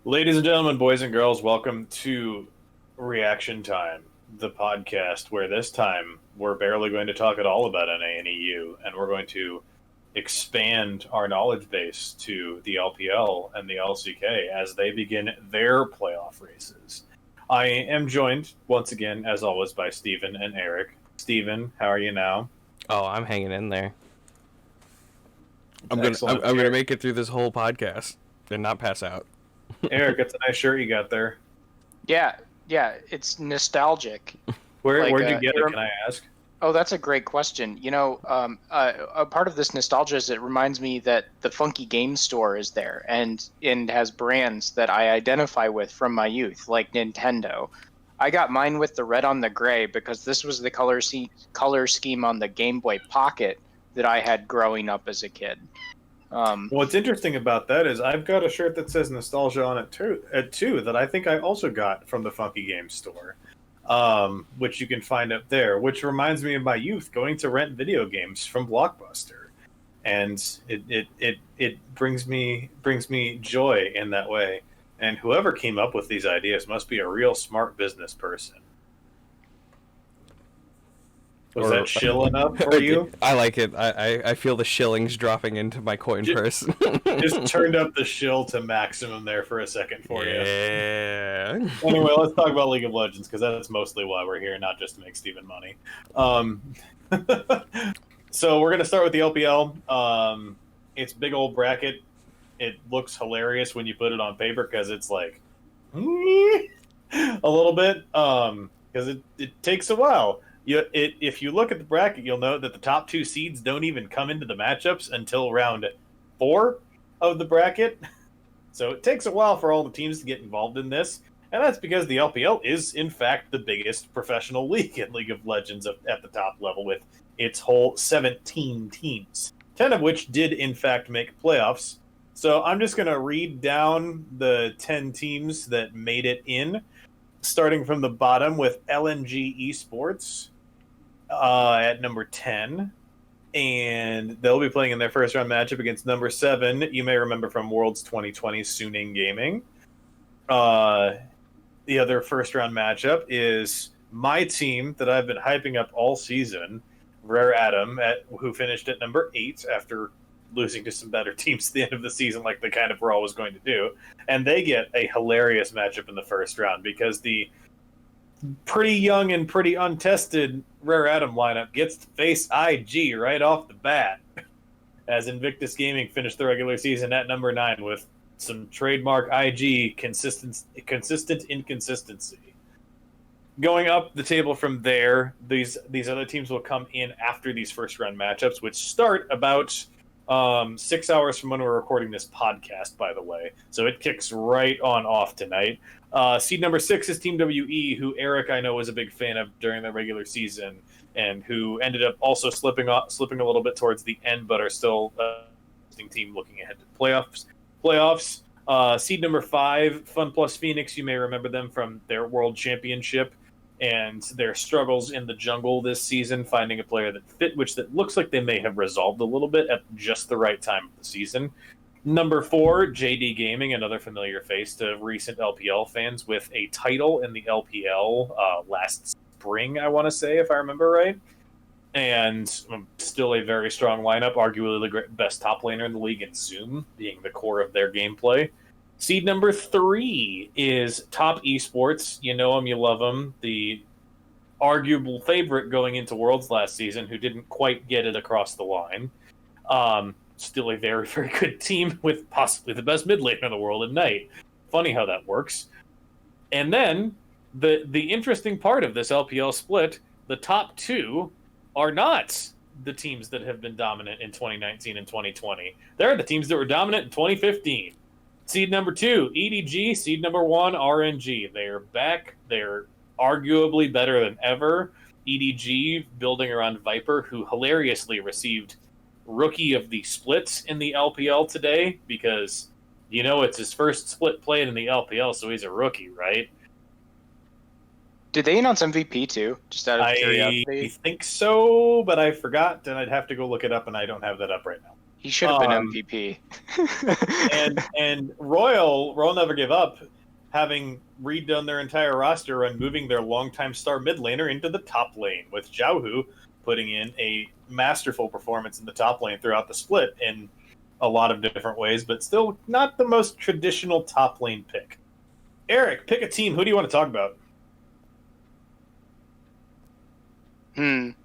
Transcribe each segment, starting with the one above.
Ladies and gentlemen, boys and girls, welcome to Reaction Time, the podcast where this time we're barely going to talk at all about NA and EU, and we're going to expand our knowledge base to the LPL and the LCK as they begin their playoff races. I am joined, once again, as always, by Steven and Eric. Steven, how are you now? Oh, I'm hanging in there. I'm Excellent. gonna make it through this whole podcast and not pass out. Eric, it's a nice shirt you got there. Yeah, it's nostalgic. Where'd you get it, can I ask? Oh, that's a great question. You know, a part of this nostalgia is it reminds me that the Funky Game Store is there and has brands that I identify with from my youth, like Nintendo. I got mine with the red on the gray because this was the color scheme on the Game Boy Pocket that I had growing up as a kid. What's interesting about that is I've got a shirt that says nostalgia on it too that I think I also got from the Funky Game Store, which you can find up there. Which reminds me of my youth going to rent video games from Blockbuster, and it brings me joy in that way. And whoever came up with these ideas must be a real smart business person. Was that shilling up for you? I like it. I feel the shillings dropping into my coin purse. Just turned up the shill to maximum there for a second for you. Yeah. Anyway, let's talk about League of Legends, because that's mostly why we're here, not just to make Steven money. So we're going to start with the LPL. It's big old bracket. It looks hilarious when you put it on paper, because it's like a little bit, because it takes a while. If you look at the bracket, you'll note that the top two seeds don't even come into the matchups until round 4 of the bracket. So it takes a while for all the teams to get involved in this. And that's because the LPL is, in fact, the biggest professional league in League of Legends at the top level, with its whole 17 teams, 10 of which did, in fact, make playoffs. So I'm just going to read down the 10 teams that made it in, starting from the bottom with LNG Esports at number 10, and they'll be playing in their first round matchup against number 7. You may remember from Worlds 2020, Suning Gaming. The other first round matchup is my team that I've been hyping up all season, Rare Atom, who finished at number 8 after losing to some better teams at the end of the season, like they kind of were always going to do. And they get a hilarious matchup in the first round because the pretty young and pretty untested Rare Atom lineup gets to face IG right off the bat, as Invictus Gaming finished the regular season at number 9 with some trademark IG consistent inconsistency. Going up the table from there, these other teams will come in after these first round matchups, which start about 6 hours from when we're recording this podcast, by the way. So it kicks right on off tonight. Seed number 6 is Team WE, who Eric, I know, was a big fan of during the regular season, and who ended up also slipping a little bit towards the end, but are still a team looking ahead to playoffs. Seed number 5, Fun Plus Phoenix. You may remember them from their World Championship and their struggles in the jungle this season, finding a player that fit, which that looks like they may have resolved a little bit at just the right time of the season. Number 4, JD Gaming, another familiar face to recent LPL fans, with a title in the LPL last spring, I want to say, if I remember right. And still a very strong lineup, arguably the best top laner in the league, and Zoom being the core of their gameplay. Seed number 3 is Top Esports. You know him, you love him. The arguable favorite going into Worlds last season, who didn't quite get it across the line. Still a very, very good team with possibly the best mid laner in the world at Knight. Funny how that works. And then the interesting part of this LPL split, the top 2 are not the teams that have been dominant in 2019 and 2020. They're the teams that were dominant in 2015. Seed number 2, EDG. Seed number 1, RNG. They're back. They're arguably better than ever. EDG building around Viper, who hilariously received Rookie of the Splits in the LPL today, because, you know, it's his first split played in the LPL, so he's a rookie, right? Did they announce MVP too? Just out of curiosity. I think so, but I forgot, and I'd have to go look it up, and I don't have that up right now. He should have been Um, MVP. and Royal Never Give Up, having redone their entire roster and moving their longtime star mid laner into the top lane, with Xiaohu putting in a masterful performance in the top lane throughout the split in a lot of different ways, but still not the most traditional top lane pick. Eric, pick a team. Who do you want to talk about?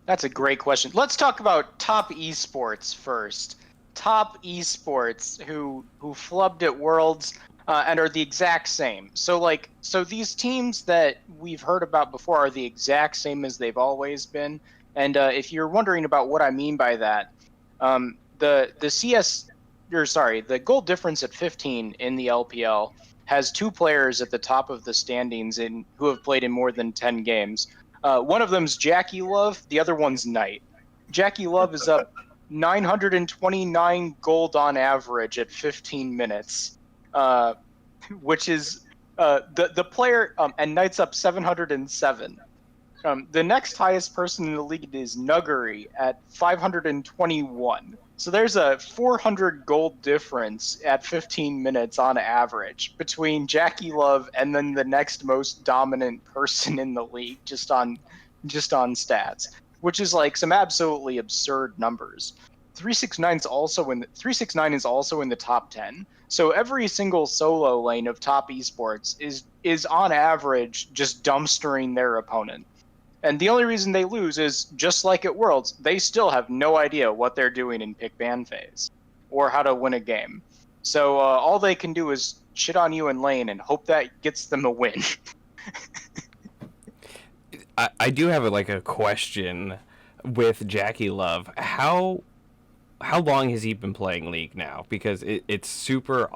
That's a great question. Let's talk about top esports first. Top esports who flubbed at Worlds and are the exact same. So these teams that we've heard about before are the exact same as they've always been. And if you're wondering about what I mean by that, the goal difference at 15 in the LPL has two players at the top of the standings who have played in more than 10 games. One of them's Jackie Love, the other one's Knight. Jackie Love is up 929 gold on average at 15 minutes, which is the player, and Knight's up 707. The next highest person in the league is Nuggery at 521. So there's a 400 gold difference at 15 minutes on average between Jackie Love and then the next most dominant person in the league just on stats, which is like some absolutely absurd numbers. 369 is also in the top 10. So every single solo lane of top esports is on average just dumpstering their opponent. And the only reason they lose is, just like at Worlds, they still have no idea what they're doing in pick ban phase or how to win a game. So all they can do is shit on you in lane and hope that gets them a win. I do have a question with Jackie Love. How long has he been playing League now? Because it's super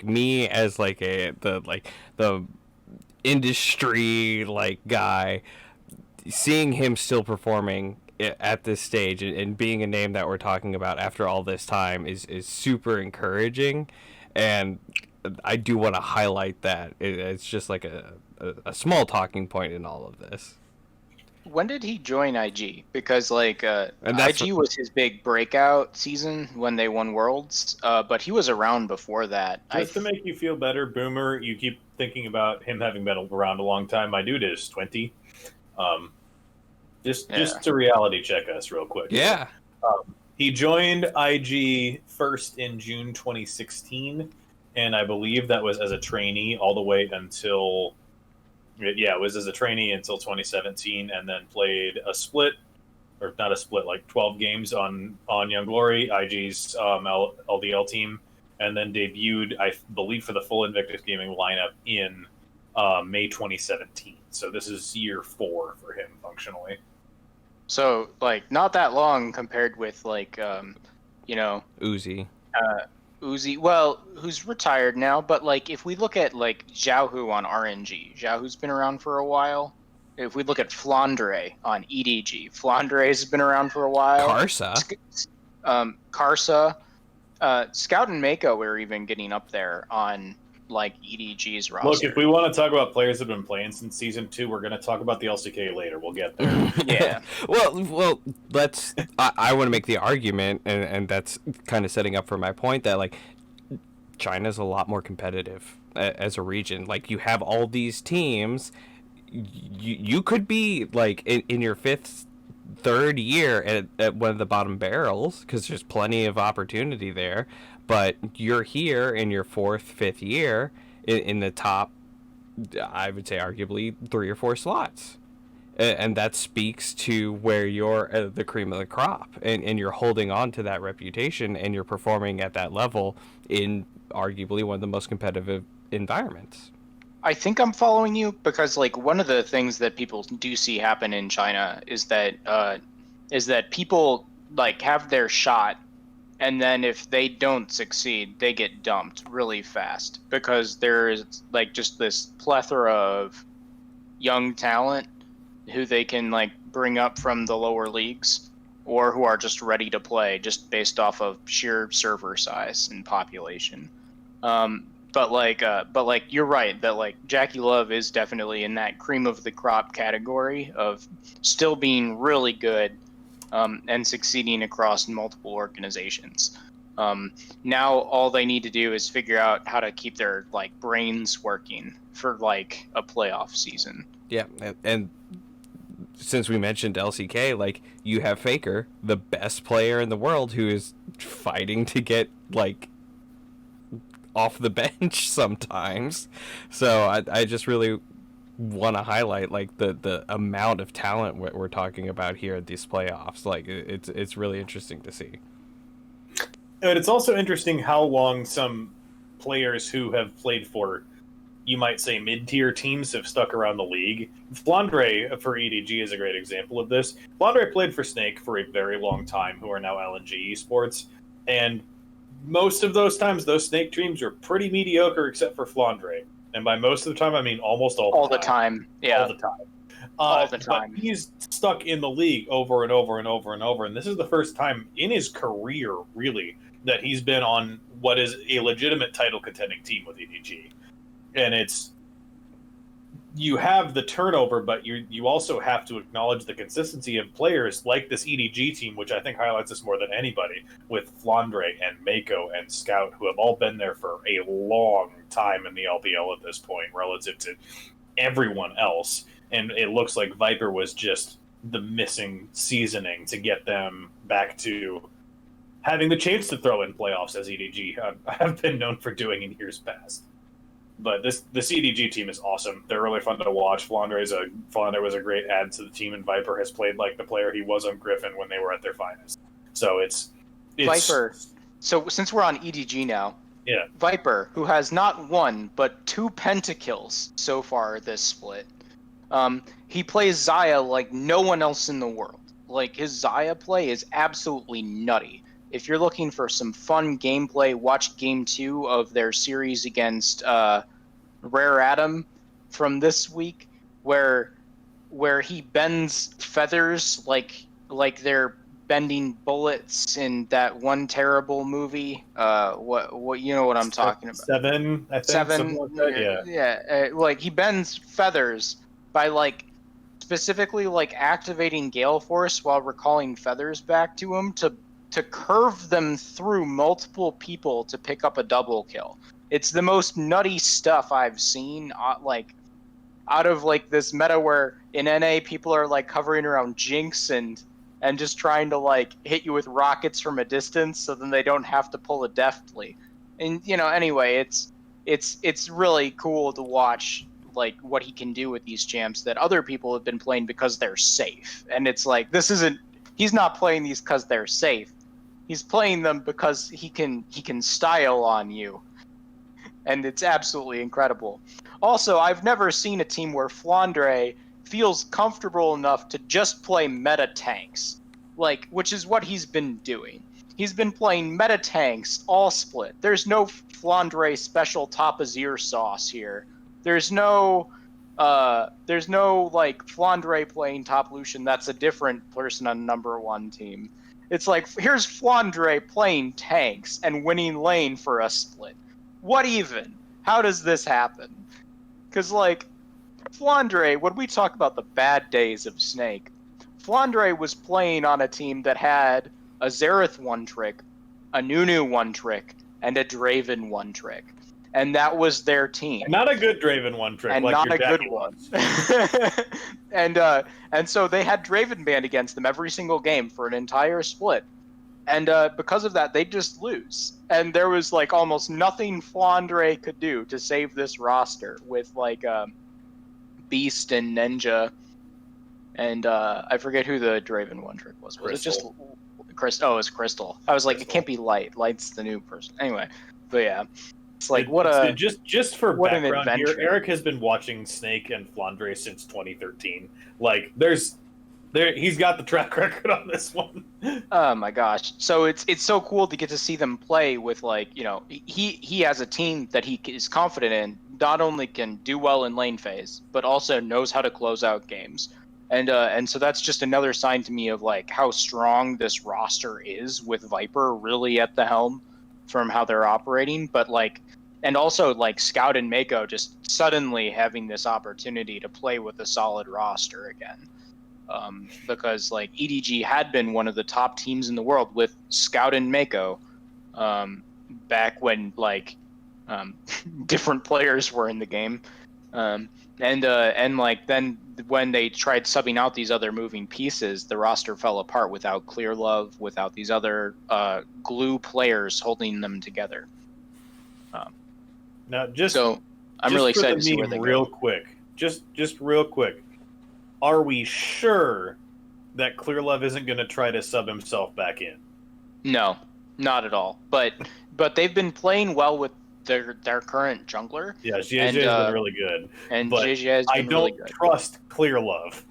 me as the industry guy. Seeing him still performing at this stage and being a name that we're talking about after all this time is super encouraging, and I do want to highlight that. It's just like a small talking point in all of this. When did he join IG? Because IG was his big breakout season when they won Worlds, but he was around before that. Just to make you feel better, Boomer, you keep thinking about him having been around a long time. My dude is 20. Just to reality check us real quick. Yeah. He joined IG first in June 2016, and I believe that was as a trainee all the way until, it was as a trainee until 2017, and then played a split, or not a split, 12 games on Young Glory, IG's LDL team, and then debuted, I believe, for the full Invictus Gaming lineup in May 2017. So this is year 4 for him functionally. So not that long compared with Uzi. Uzi, well, who's retired now, but if we look at Xiaohu on RNG, Xiaohu's been around for a while. If we look at Flandre on EDG, Flandre's been around for a while. Karsa, Scout and Mako were even getting up there on EDG's roster. Look, if we want to talk about players that have been playing since season 2, we're going to talk about the LCK later. We'll get there. Yeah. Well, let's. I want to make the argument, and that's kind of setting up for my point that China's a lot more competitive as a region. You have all these teams. You could be in your third year at one of the bottom barrels because there's plenty of opportunity there. But you're here in your 4th, 5th year in the top, I would say arguably 3 or 4 slots. And that speaks to where you're the cream of the crop. And you're holding on to that reputation and you're performing at that level in arguably one of the most competitive environments. I think I'm following you because one of the things that people do see happen in China is that people have their shot. And then if they don't succeed, they get dumped really fast because there's just this plethora of young talent who they can bring up from the lower leagues or who are just ready to play just based off of sheer server size and population. But you're right that Jackie Love is definitely in that cream of the crop category of still being really good. And succeeding across multiple organizations. Now all they need to do is figure out how to keep their like brains working for like a playoff season. Yeah, and since we mentioned LCK, like, you have Faker, the best player in the world, who is fighting to get like off the bench sometimes. So I just really want to highlight like the amount of talent we're talking about here at these playoffs. Like, it's really interesting to see. And it's also interesting how long some players who have played for, you might say, mid-tier teams have stuck around the league. Flandre for EDG is a great example of this. Flandre played for Snake for a very long time, who are now LNG Esports, and most of those times, those Snake teams were pretty mediocre, except for Flandre. And by most of the time, I mean almost all the time. Yeah. All the time. All the time. But he's stuck in the league over and over and over and over, and this is the first time in his career, really, that he's been on what is a legitimate title contending team with EDG. And you have the turnover, but you also have to acknowledge the consistency of players like this EDG team, which I think highlights this more than anybody, with Flandre and Mako and Scout, who have all been there for a long time in the LPL at this point, relative to everyone else. And it looks like Viper was just the missing seasoning to get them back to having the chance to throw in playoffs, as EDG have been known for doing in years past. But this EDG team is awesome. They're really fun to watch. Flandre was a great add to the team, and Viper has played like the player he was on Griffin when they were at their finest. So it's Viper. So since we're on EDG now, yeah, Viper, who has not one but 2 pentakills so far this split. He plays Xayah like no one else in the world. Like, his Xayah play is absolutely nutty. If you're looking for some fun gameplay, watch Game 2 of their series against Rare Atom from this week, where he bends feathers like they're bending bullets in that one terrible movie. What you know what I'm talking about? 7, I think. 7. Like that, yeah. Like, he bends feathers by like specifically like activating Gale Force while recalling feathers back to him to curve them through multiple people to pick up a double kill. It's the most nutty stuff I've seen, like, out of like this meta where in NA people are like hovering around Jinx and just trying to like hit you with rockets from a distance so then they don't have to pull it deftly. And anyway, it's really cool to watch like what he can do with these champs that other people have been playing because they're safe. And it's like, he's not playing these because they're safe. He's playing them because he can style on you. And it's absolutely incredible. Also, I've never seen a team where Flandre feels comfortable enough to just play meta tanks, like, which is what he's been doing. He's been playing meta tanks all split. There's no Flandre special top Azir sauce here. There's no like Flandre playing top Lucian. That's a different person on number 1 team. It's like, here's Flandre playing tanks and winning lane for a split. What even? How does this happen? Because, like, Flandre, when we talk about the bad days of Snake, Flandre was playing on a team that had a Xerath 1-trick, a Nunu 1-trick, and a Draven 1-trick. And that was their team. And not a good Draven 1-trick, and like not your a good Jackie one. was. And so they had Draven banned against them every single game for an entire split. And because of that, they just lose. And there was like almost nothing Flandre could do to save this roster with like Beast and Ninja. And I forget who the Draven 1-trick was. Was Crystal. it just Crystal? Oh, it was Crystal. I was like, Crystal. It can't be Light. Light's the new person. Anyway, but yeah. It's like, just for what an background here, adventure. Eric has been watching Snake and Flandre since 2013. Like, he's got the track record on this one. Oh my gosh! So it's so cool to get to see them play with, like, he has a team that he is confident in. Not only can do well in lane phase, but also knows how to close out games. And so that's just another sign to me of like how strong this roster is with Viper really at the helm from how they're operating. But like, and also like Scout and Mako just suddenly having this opportunity to play with a solid roster again. Because like EDG had been one of the top teams in the world with Scout and Mako, back when like different players were in the game. And like then when they tried subbing out these other moving pieces, the roster fell apart without Clear Love, without these other glue players holding them together. Now, just So I'm just really for excited the to see where meme, they real go. quick. Just real quick. Are we sure that Clear Love isn't going to try to sub himself back in? No, not at all. But they've been playing well with their current jungler. Yeah, JJ and has been really good, and but JJ has I been really don't good. trust Clear Love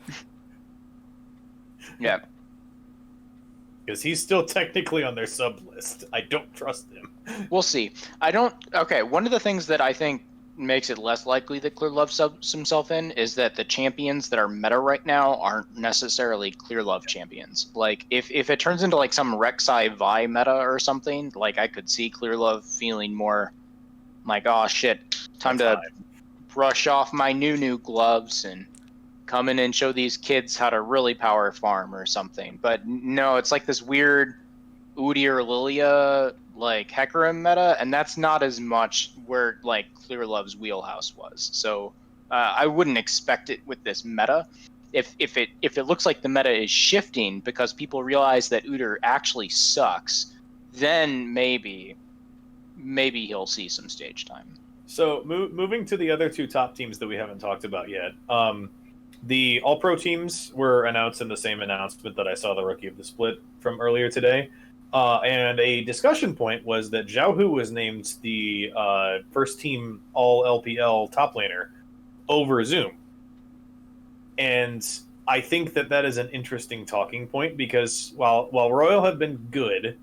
Yeah. because he's still technically on their sub list. I don't trust him. We'll see. Okay, one of the things that I think makes it less likely that Clear Love subs himself in is that the champions that are meta right now aren't necessarily Clear Love champions. Like, if it turns into like some Rek'Sai Vi meta or something, like I could see Clear Love feeling more like, oh shit, time to brush off my new gloves and come in and show these kids how to really power farm or something. But no, it's like this weird Udyr Lilia like Hecarim meta, and that's not as much where like Clear Love's wheelhouse was. So I wouldn't expect it with this meta. If it looks like the meta is shifting because people realize that Udyr actually sucks, then maybe he'll see some stage time. So moving to the other two top teams that we haven't talked about yet. The All-Pro teams were announced in the same announcement that I saw the Rookie of the Split from earlier today. And a discussion point was that Xiaohu was named the first team All-LPL top laner over Zoom. And I think that is an interesting talking point because while Royal have been good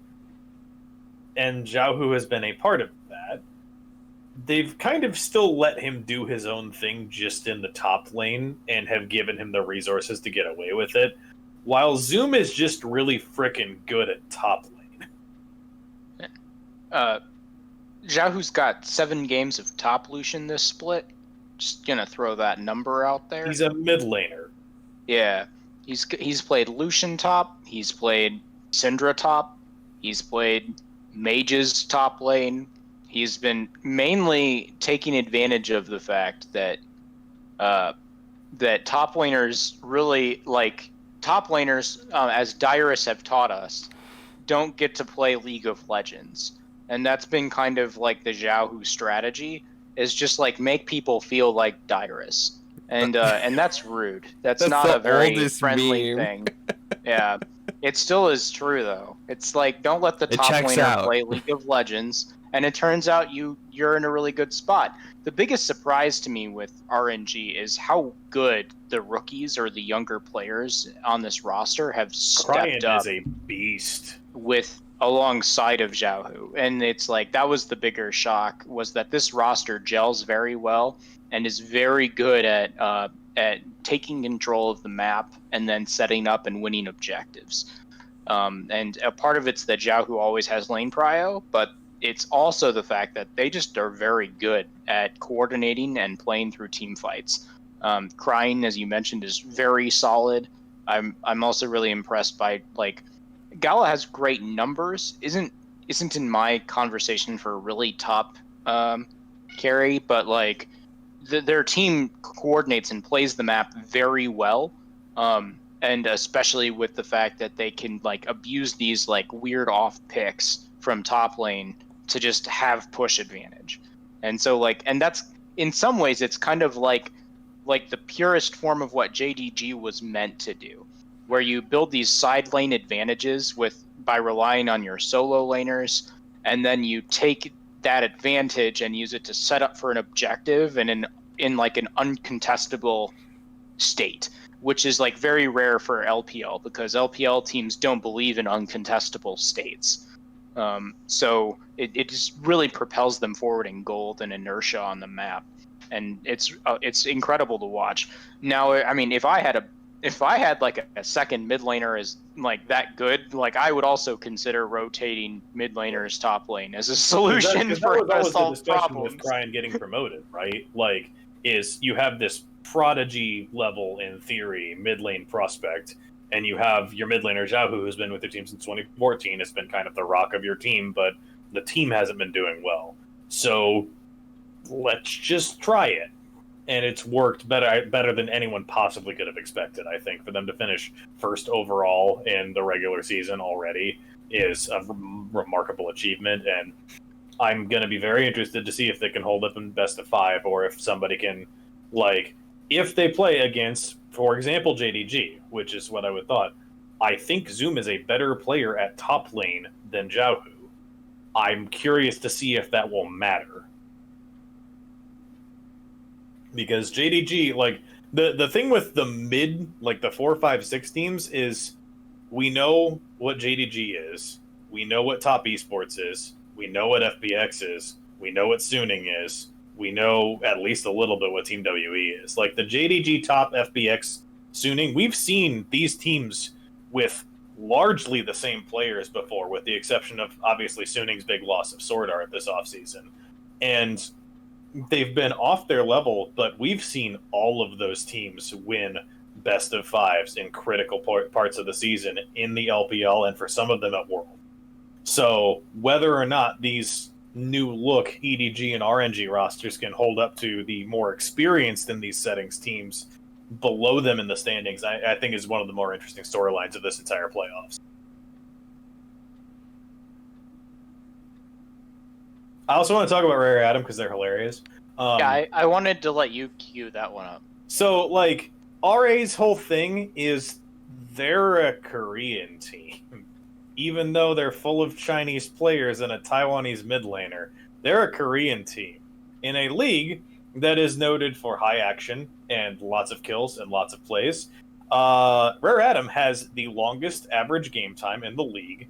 and Xiaohu has been a part of that, they've kind of still let him do his own thing just in the top lane and have given him the resources to get away with it, while Zoom is just really freaking good at top lane. Xiaohu's got 7 games of top Lucian this split. Just gonna throw that number out there. He's a mid laner. Yeah, he's played Lucian top. He's played Syndra top. He's played Mage's top lane. He's been mainly taking advantage of the fact that that top laners really like top laners, as Dyrus have taught us, don't get to play League of Legends, and that's been kind of like the Xiaohu strategy, is just like make people feel like Dyrus, and that's rude. That's not the a very oldest friendly meme. thing. Yeah, it still is true though. It's like don't let the It top checks laner out. play League of Legends, and it turns out you're in a really good spot. The biggest surprise to me with RNG is how good the rookies or the younger players on this roster have stepped Cryan up is a beast. with alongside of Xiaohu. And it's like that was the bigger shock, was that this roster gels very well and is very good at taking control of the map and then setting up and winning objectives. And a part of it's that Xiaohu always has lane prio, but it's also the fact that they just are very good at coordinating and playing through team fights. Crying, as you mentioned, is very solid. I'm also really impressed by like Gala has great numbers. Isn't in my conversation for really top carry, but like their team coordinates and plays the map very well. And especially with the fact that they can like abuse these like weird off picks from top lane to just have push advantage. And so like, and that's in some ways it's kind of like the purest form of what JDG was meant to do, where you build these side lane advantages by relying on your solo laners, and then you take that advantage and use it to set up for an objective and in like an uncontestable state, which is like very rare for LPL because LPL teams don't believe in uncontestable states. So it just really propels them forward in gold and inertia on the map, and it's incredible to watch. Now, I mean, if I had like a second mid laner as like that good, like I would also consider rotating mid laners top lane as a solution for that was us the all discussion problems. with Cryan getting promoted, right? Like, is you have this prodigy level in theory mid lane prospect, and you have your mid laner Xiaohu, who's been with the team since 2014. It's been kind of the rock of your team, but The team hasn't been doing well. So let's just try it. And it's worked better than anyone possibly could have expected, I think. For them to finish first overall in the regular season already is a remarkable achievement, and I'm going to be very interested to see if they can hold up in best of 5, or if somebody can, like, if they play against, for example, JDG, which is what I would thought. I think Zoom is a better player at top lane than Jiaohu. I'm curious to see if that will matter. Because JDG, like, the thing with the mid, like the 4, 5, 6 teams is we know what JDG is. We know what top esports is. We know what FBX is. We know what Suning is. We know at least a little bit what Team WE is. Like the JDG top FBX Suning, we've seen these teams with largely the same players before, with the exception of obviously Suning's big loss of Sword Art this offseason. And they've been off their level, but we've seen all of those teams win best of 5s in critical parts of the season in the LPL, and for some of them at World. So whether or not these new look EDG and RNG rosters can hold up to the more experienced in these settings teams below them in the standings, I think is one of the more interesting storylines of this entire playoffs. I also want to talk about Rare Adam because they're hilarious. I wanted to let you cue that one up. So, like, RA's whole thing is they're a Korean team. Even though they're full of Chinese players and a Taiwanese mid laner, they're a Korean team in a league that is noted for high action and lots of kills and lots of plays. Rare Adam has the longest average game time in the league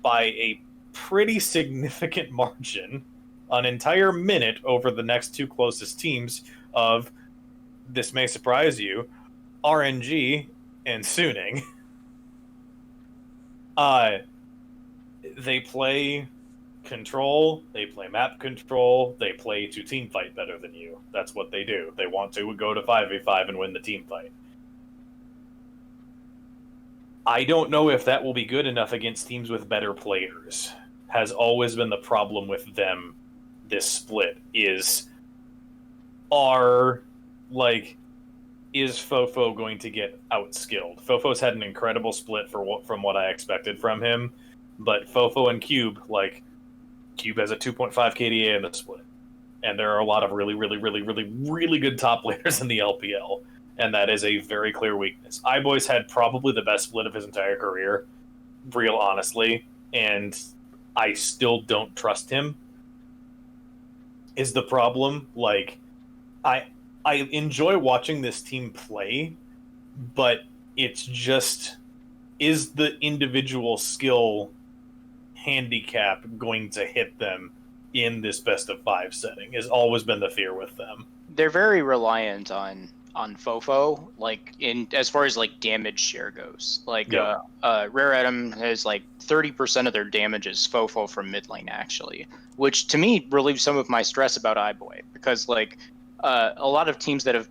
by a pretty significant margin, an entire minute over the next 2 closest teams of, this may surprise you, RNG and Suning. They play control, they play map control, they play to team fight better than you. That's what they do. They want to go to 5v5 and win the team fight. I don't know if that will be good enough against teams with better players. Has always been the problem with them this split, is Fofo going to get outskilled? Fofo's had an incredible split from what I expected from him, but Fofo and Cube, like, Cube has a 2.5 KDA in the split, and there are a lot of really, really, really, really, really good top laners in the LPL, and that is a very clear weakness. iBoy's had probably the best split of his entire career, real honestly, and I still don't trust him, is the problem. Like, I enjoy watching this team play, but it's just, is the individual skill handicap going to hit them in this best of 5 setting? Has always been the fear with them. They're very reliant on Fofo, like, in as far as like damage share goes. Like, Yeah. Rare Adam has like 30% of their damage is Fofo from mid lane, actually, which to me relieves some of my stress about iBoy, because like a lot of teams that have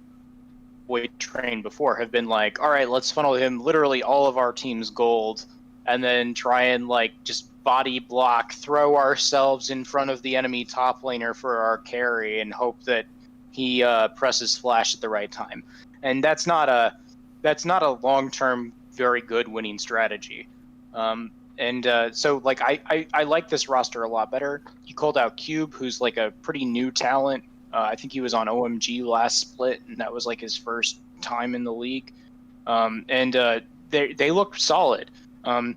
trained before have been like, all right, let's funnel him literally all of our team's gold, and then try and like just body block, throw ourselves in front of the enemy top laner for our carry, and hope that he presses flash at the right time. And that's not a long-term very good winning strategy. So like I like this roster a lot better. You called out Cube, who's like a pretty new talent. I think he was on OMG last split, and that was like his first time in the league. They look solid.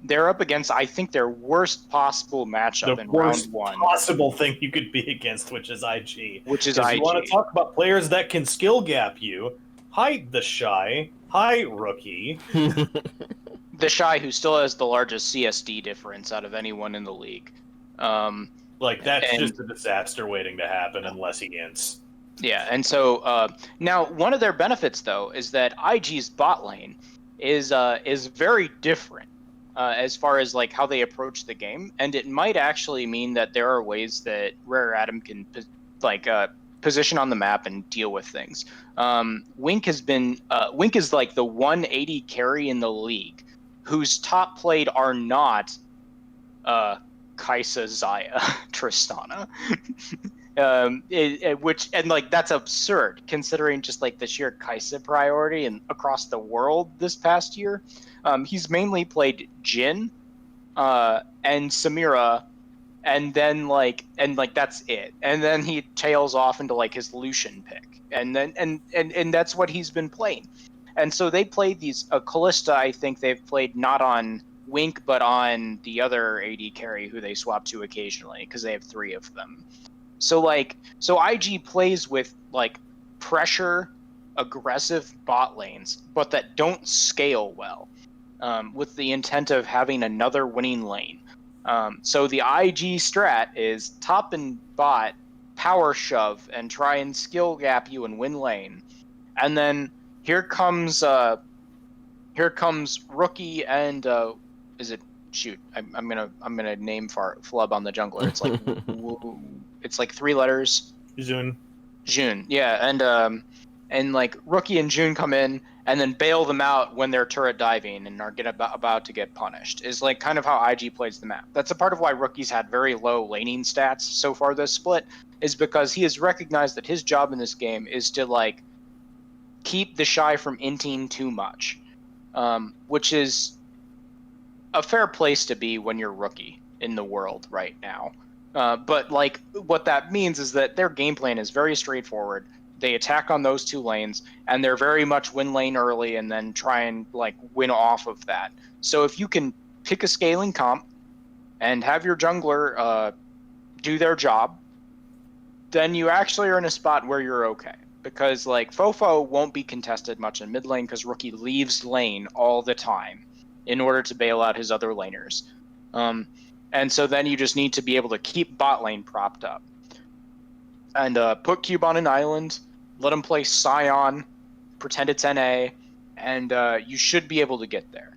They're up against, I think, their worst possible matchup in round 1. The worst possible thing you could be against, which is IG. Which is IG. You want to talk about players that can skill gap you. Hi, the Shy. Hi, Rookie. The Shy, who still has the largest CSD difference out of anyone in the league. That's just a disaster waiting to happen unless he ints. Yeah, and so now one of their benefits, though, is that IG's bot lane is very different as far as like how they approach the game, and it might actually mean that there are ways that Rare Adam can position on the map and deal with things. Wink is like the 180 carry in the league, whose top played are not Kaisa Zaya Tristana. Which and like that's absurd considering just like the sheer Kaisa priority and across the world this past year. He's mainly played Jin and Samira, and then like that's it. And then he tails off into like his Lucian pick, and then and that's what he's been playing. And so they played these Callista. I think they've played not on Wink, but on the other AD carry who they swap to occasionally because they have 3 of them. So IG plays with like pressure, aggressive bot lanes, but that don't scale well, with the intent of having another winning lane. So the IG strat is top and bot, power shove, and try and skill gap you and win lane. And then here comes Rookie and is it shoot? I'm gonna name flub on the jungler. It's like it's like 3 letters. Jun. Yeah, and like Rookie and June come in and then bail them out when they're turret diving and are about to get punished. Is like kind of how IG plays the map. That's a part of why Rookie's had very low laning stats so far this split, is because he has recognized that his job in this game is to like keep the Shy from inting too much, which is a fair place to be when you're Rookie in the world right now. But like what that means is that their game plan is very straightforward. They attack on those 2 lanes, and they're very much win lane early and then try and like win off of that. So if you can pick a scaling comp and have your jungler do their job, then you actually are in a spot where you're okay. Because like Fofo won't be contested much in mid lane because Rookie leaves lane all the time in order to bail out his other laners. And so then you just need to be able to keep bot lane propped up. And put Cube on an island, let him play Scion, pretend it's NA, and you should be able to get there.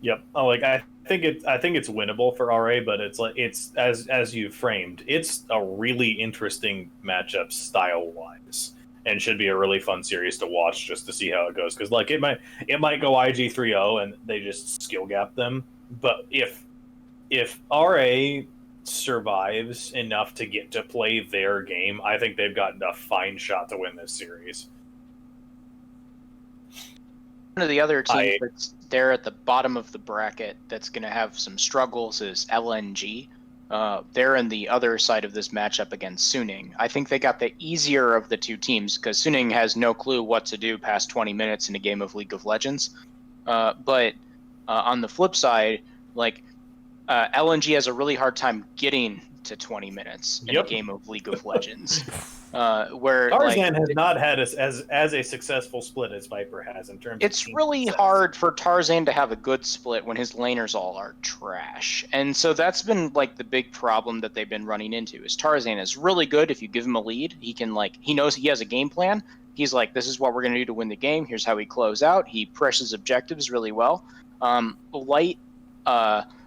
Yep. I think it's winnable for RA, but it's as you framed, it's a really interesting matchup style wise, and should be a really fun series to watch just to see how it goes. Because like it might go IG 3-0 and they just skill gap them, but if RA survives enough to get to play their game, I think they've got a fine shot to win this series. One of the other teams that's there at the bottom of the bracket that's going to have some struggles is LNG. They're in the other side of this matchup against Suning. I think they got the easier of the 2 teams because Suning has no clue what to do past 20 minutes in a game of League of Legends. But on the flip side, like LNG has a really hard time getting to 20 minutes in a game of League of Legends. Where Tarzan has not had as a successful split as Viper has in terms. It's of really hard for Tarzan to have a good split when his laners all are trash, and so that's been like the big problem that they've been running into. Is Tarzan is really good if you give him a lead. He can he knows he has a game plan. He's like, this is what we're going to do to win the game. Here's how we close out. He presses objectives really well.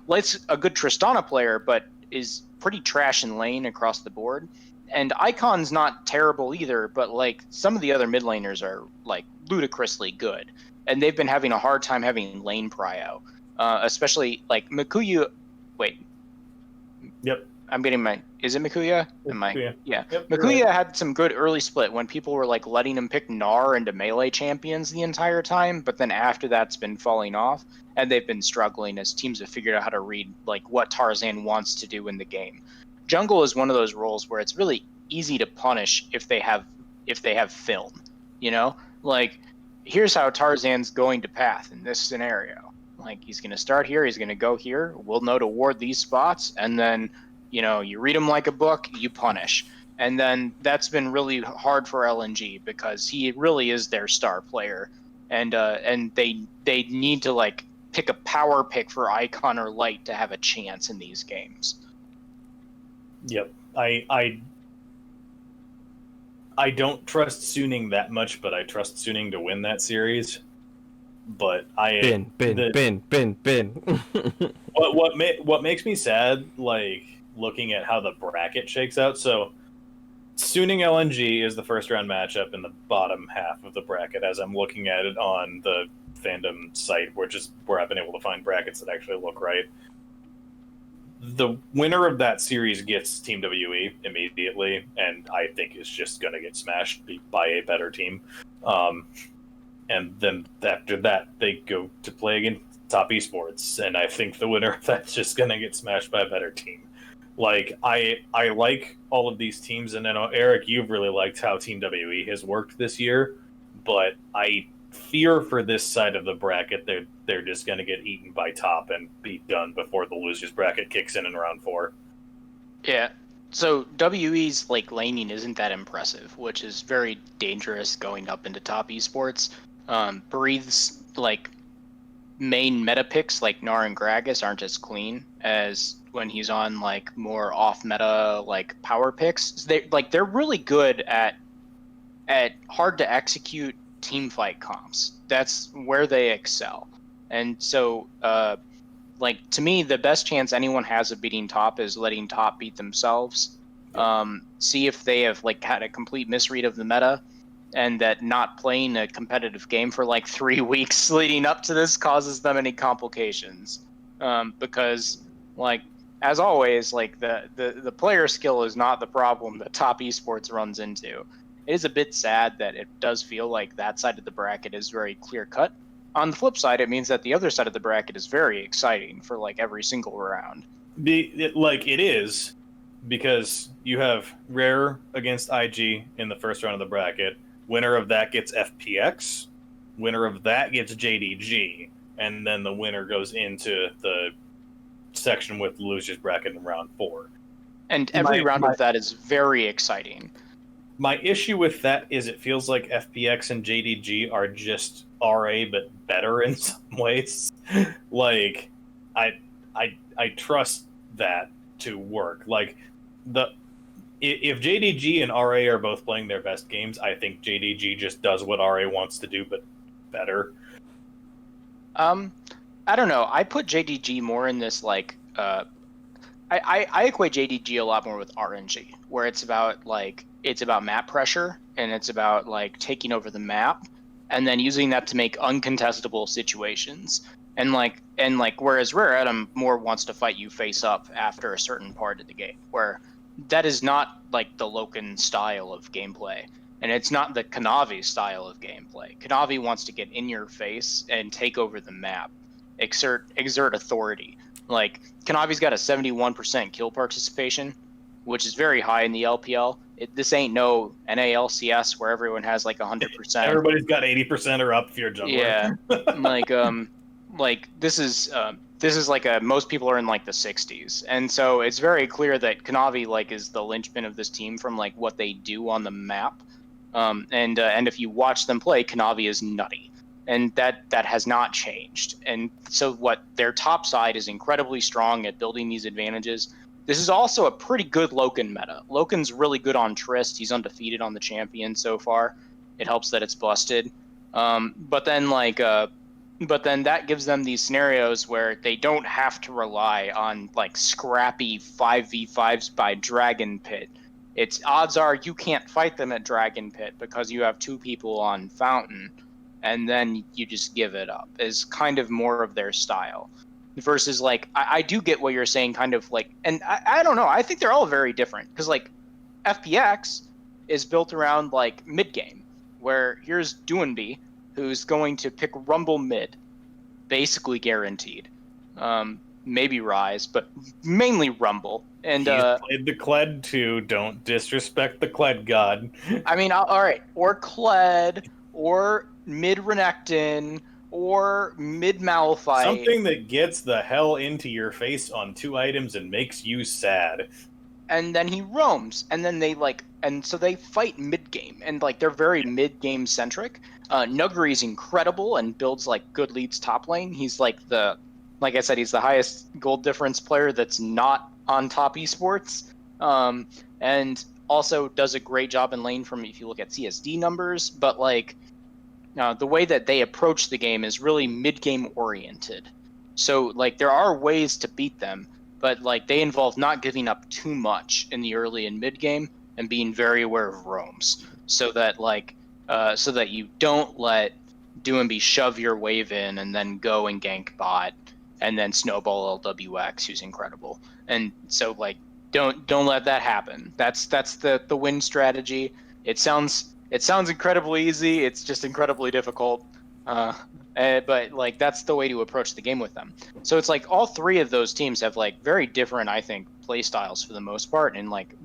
Light's a good Tristana player, but is pretty trash in lane across the board. And Icon's not terrible either, but like some of the other mid laners are like ludicrously good, and they've been having a hard time having lane prio, especially like Mikuya. Wait. Yep. I'm getting my. Is it Mikuya? Mikuya. Yeah. Yep, Mikuya had some good early split when people were like letting him pick Gnar into melee champions the entire time, but then after that's been falling off, and they've been struggling as teams have figured out how to read like what Tarzan wants to do in the game. Jungle is one of those roles where it's really easy to punish if they have film, you know? Like, here's how Tarzan's going to path in this scenario. Like, he's going to start here, he's going to go here, we'll know to ward these spots, and then, you know, you read him like a book, you punish. And then that's been really hard for LNG because he really is their star player. And they need to, like, pick a power pick for Icon or Light to have a chance in these games. Yep. I don't trust Suning that much, but I trust Suning to win that series. But bin. What makes me sad, like looking at how the bracket shakes out. So Suning LNG is the first round matchup in the bottom half of the bracket, as I'm looking at it on the fandom site, which is where I've been able to find brackets that actually look right. the winner of that series gets Team WE immediately, and I think is just going to get smashed by a better team. And then after that, they go to play against top esports, and I think the winner of that's just going to get smashed by a better team. Like, I like all of these teams, and I know, Eric, you've really liked how Team WE has worked this year, but I fear for this side of the bracket, they're just going to get eaten by top and be done before the losers bracket kicks in round 4. Yeah. So WE's like laning isn't that impressive, which is very dangerous going up into top esports. Breathes like main meta picks like Gnar and Gragas aren't as clean as when he's on like more off meta like power picks. They're really good at hard to execute team fight comps. That's where they excel. And so like to me the best chance anyone has of beating top is letting top beat themselves. See if they have like had a complete misread of the meta, and that not playing a competitive game for like 3 weeks leading up to this causes them any complications. Because like as always, like the player skill is not the problem that top esports runs into. It is a bit sad that it does feel like that side of the bracket is very clear cut. On the flip side, it means that the other side of the bracket is very exciting for like every single round. It is, because you have Rare against IG in the first round of the bracket. Winner of that gets FPX. Winner of that gets JDG. And then the winner goes into the section with the losers bracket in round 4. And every round of that is very exciting. My issue with that is it feels like FPX and JDG are just RA but better in some ways. Like, I trust that to work. Like, if JDG and RA are both playing their best games, I think JDG just does what RA wants to do, but better. I don't know. I put JDG more in this like I equate JDG a lot more with RNG, where it's about map pressure and it's about like taking over the map and then using that to make uncontestable situations. And whereas Rare Adam more wants to fight you face up after a certain part of the game, where that is not like the Loken style of gameplay, and it's not the Kanavi style of gameplay. Kanavi wants to get in your face and take over the map, exert authority. Like, Kanavi's got a 71% kill participation, which is very high in the LPL. This ain't no NALCS where everyone has like 100%. Everybody's got 80% or up if you're a jungler. Yeah, like this is like most people are in like the 60s, and so it's very clear that Kanavi like is the linchpin of this team from like what they do on the map. And if you watch them play, Kanavi is nutty. And that has not changed. And so their top side is incredibly strong at building these advantages. This is also a pretty good Loken meta. Loken's really good on Trist. He's undefeated on the champion so far. It helps that it's busted. But then that gives them these scenarios where they don't have to rely on like scrappy 5v5s by Dragon Pit. It's odds are you can't fight them at Dragon Pit because you have 2 people on Fountain, and then you just give it up, is kind of more of their style. Versus, like, I do get what you're saying, kind of like, and I don't know, I think they're all very different, because, like, FPX is built around, like, mid-game, where here's Duanby, who's going to pick Rumble mid, basically guaranteed. Maybe Rise, but mainly Rumble. And he's played the Kled too, don't disrespect the Kled god. I mean, all right, or Kled, or mid Renekton, or mid Malphite. Something that gets the hell into your face on 2 items and makes you sad. And then he roams, and then so they fight mid game, and like they're very mid game centric. Nuguri is incredible and builds like good leads top lane. He's like I said, he's the highest gold difference player that's not on top esports, and also does a great job in lane from if you look at CSD numbers. But like, the way that they approach the game is really mid-game oriented. So like there are ways to beat them, but like they involve not giving up too much in the early and mid-game and being very aware of roams, so that you don't let Duanby shove your wave in and then go and gank bot and then Snowball LWX, who's incredible. And so like don't let that happen. That's the win strategy. It sounds incredibly easy. It's just incredibly difficult. But like that's the way to approach the game with them. So it's like all three of those teams have like very different, I think, play styles for the most part, and like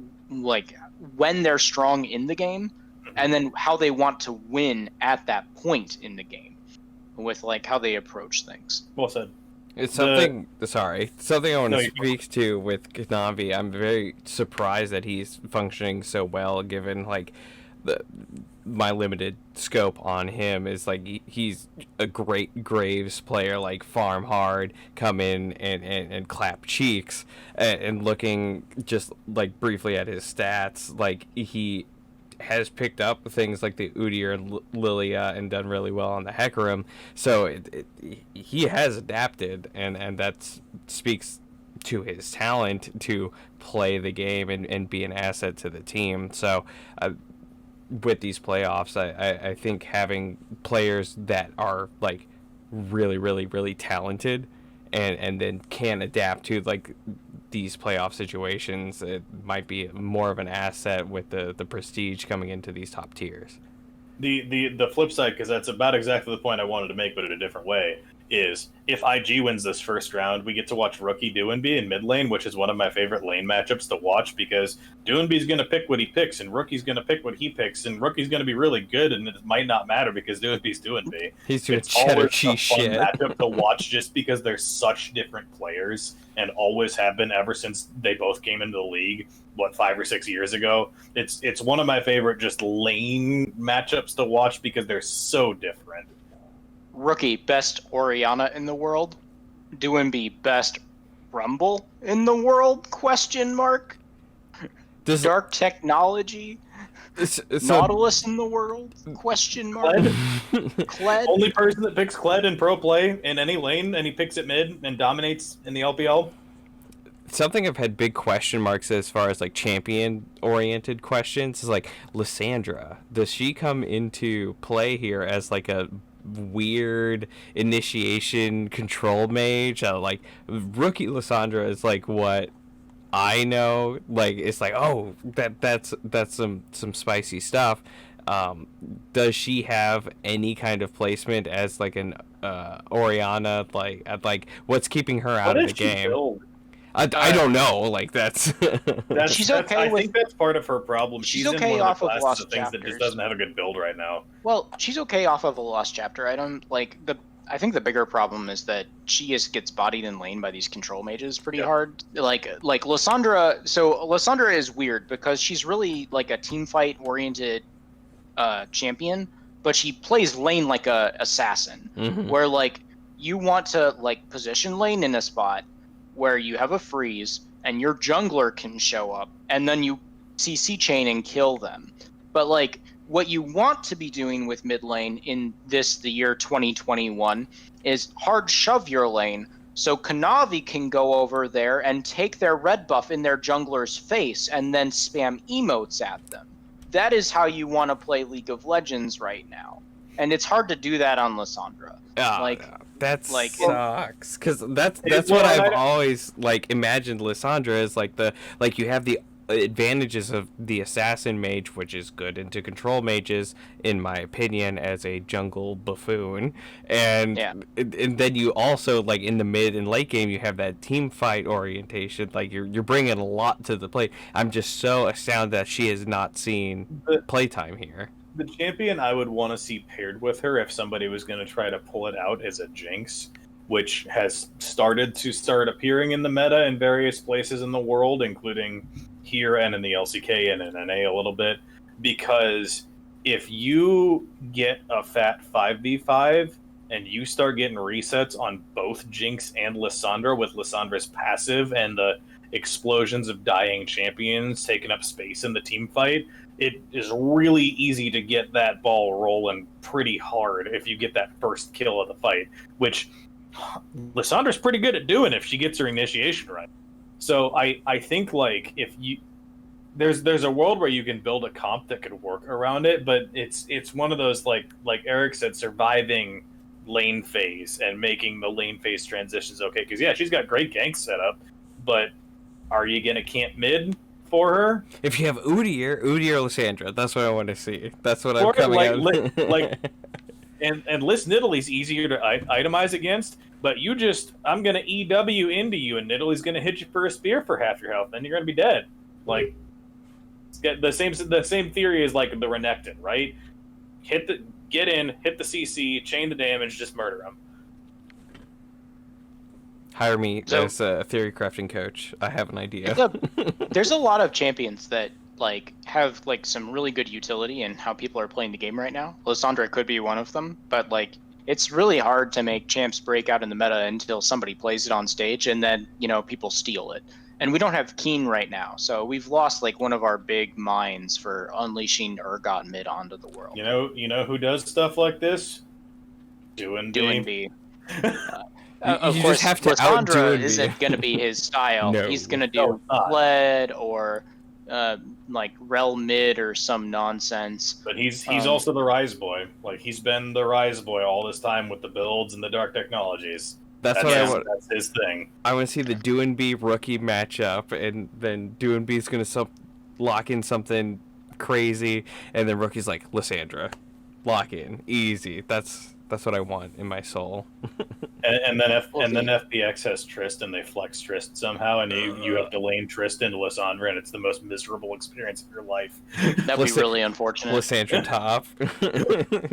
when they're strong in the game, and then how they want to win at that point in the game, with like how they approach things. Well said. It's something I want to speak to with Kanavi. I'm very surprised that he's functioning so well, given like my limited scope on him is like he's a great Graves player, like farm hard, come in and clap cheeks, and looking just like briefly at his stats, like he has picked up things like the Udyr and Lilia and done really well on the Hecarim, so he has adapted, and that speaks to his talent to play the game and be an asset to the team. So with these playoffs, I think having players that are like really talented and then can adapt to like these playoff situations, it might be more of an asset with the prestige coming into these top tiers. The flip side, because that's about exactly the point I wanted to make, but in a different way, is if IG wins this first round, we get to watch Rookie Doinby in mid lane, which is one of my favorite lane matchups to watch, because Doinby's going to pick what he picks, and Rookie's going to pick what he picks, and Rookie's going to be really good, and it might not matter because Doinby's Doinby. He's doing cheddar cheese shit. It's always a fun matchup to watch just because they're such different players, and always have been ever since they both came into the league, 5 or 6 years ago. It's one of my favorite just lane matchups to watch because they're so different. Rookie, best Orianna in the world. Doinby, best Rumble in the world? Question mark. Dark technology. Nautilus in the world? Question mark. Kled. Only person that picks Kled in pro play in any lane, and he picks it mid and dominates in the LPL. Something I've had big question marks as far as like champion-oriented questions is like Lissandra. Does she come into play here as like a weird initiation control mage? Like Rookie Lissandra is like what I know. Like it's like, oh, that's some spicy stuff. Does she have any kind of placement as like an Orianna? Like what's keeping her out of the game? I don't know. Like that's she's okay. I think that's part of her problem. She's okay in one of the off of Lost things that just doesn't have a good build right now. Well, she's okay off of a Lost Chapter item. I think the bigger problem is that she gets bodied in lane by these control mages pretty hard. Like Lissandra. So Lissandra is weird because she's really like a team fight oriented champion, but she plays lane like a assassin, where like you want to like position lane in a spot where you have a freeze and your jungler can show up and then you CC chain and kill them. But like what you want to be doing with mid lane in the year 2021 is hard shove your lane so Kanavi can go over there and take their red buff in their jungler's face and then spam emotes at them. That is how you want to play League of Legends right now. And it's hard to do that on Lissandra. That like sucks, because that's what I've always like imagined Lissandra as, like you have the advantages of the assassin mage, which is good into control mages in my opinion as a jungle buffoon, and then you also like in the mid and late game you have that team fight orientation, like you're bringing a lot to the plate. I'm just so astounded that she has not seen playtime here. The champion I would want to see paired with her if somebody was going to try to pull it out is a Jinx, which has started appearing in the meta in various places in the world, including here and in the LCK and in NA a little bit. Because if you get a fat 5v5 and you start getting resets on both Jinx and Lissandra with Lissandra's passive and the explosions of dying champions taking up space in the team fight, it is really easy to get that ball rolling pretty hard if you get that first kill of the fight, which Lissandra's pretty good at doing if she gets her initiation right. So I think like if you there's a world where you can build a comp that could work around it, but it's one of those like Eric said, surviving lane phase and making the lane phase transitions okay. Because yeah, she's got great gank setup, but are you gonna camp mid for her? If you have Udyr or Lysandra, that's what I want to see. That's what I'm Or coming like and List Nidalee's easier to itemize against, but I'm gonna EW into you, and Nidalee's gonna hit you for a spear for half your health, then you're gonna be dead. Like the same theory as like the Renekton, right? Get in, hit the CC, chain the damage, just murder him. Hire me as a theory crafting coach. I have an idea. There's a lot of champions that like have like some really good utility in how people are playing the game right now. Lysandra could be one of them, but like it's really hard to make champs break out in the meta until somebody plays it on stage, and then people steal it. And we don't have Keen right now, so we've lost like one of our big minds for unleashing Urgot mid onto the world. You know who does stuff like this? Doing B. Of course, just have to outdo Lysandra isn't going to be his style. No. He's going to do Bled or like Rel mid or some nonsense. But he's also the Rise boy. Like he's been the Rise boy all this time with the builds and the dark technologies. That's what I want. That's his thing. I want to see the B rookie matchup, and then B's going to lock in something crazy, and then rookie's like Lysandra, lock in easy. That's what I want in my soul. and then FPX has Trist, and they flex Trist somehow, and you have to lane Trist into Lysandra, and it's the most miserable experience of your life. That'd be really unfortunate. Lysandra top.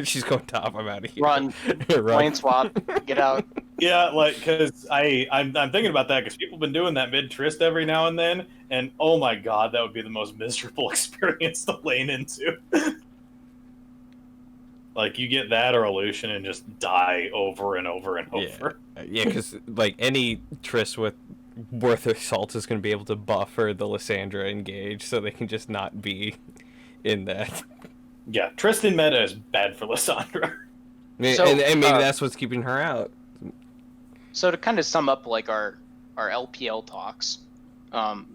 She's going top. I'm out of here. Run. Lane swap. Get out. Yeah, like, because I'm thinking about that, because people have been doing that mid Trist every now and then, and oh my god, that would be the most miserable experience to lane into. Like, you get that or Illusion and just die over and over and over. Yeah, because, like, any Triss worth their salt is going to be able to buffer the Lysandra engage, so they can just not be in that. Yeah, Tristan meta is bad for Lysandra. And maybe that's what's keeping her out. So to kind of sum up, like, our LPL talks,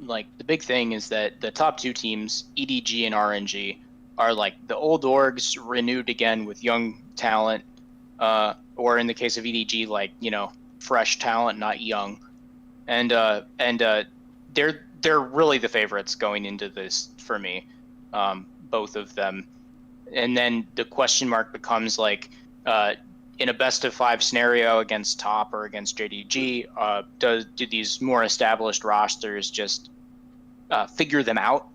like, the big thing is that the top two teams, EDG and RNG, are like the old orgs renewed again with young talent, or in the case of EDG, like fresh talent, not young, and they're really the favorites going into this for me, both of them. And then the question mark becomes like, in a best of 5 scenario against top or against JDG, do these more established rosters just figure them out,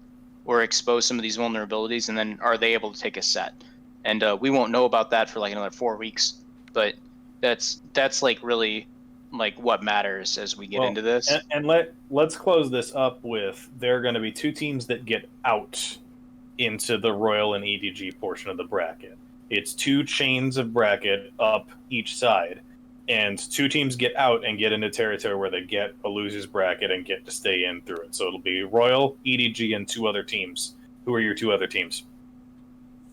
or expose some of these vulnerabilities, and then are they able to take a set? And we won't know about that for like another 4 weeks, but that's like really like what matters as we get into this. And let's close this up with, there are going to be 2 teams that get out into the Royal and EDG portion of the bracket. It's 2 chains of bracket up each side, and 2 teams get out and get into territory where they get a loser's bracket and get to stay in through it. So it'll be Royal, EDG, and 2 other teams. Who are your 2 other teams?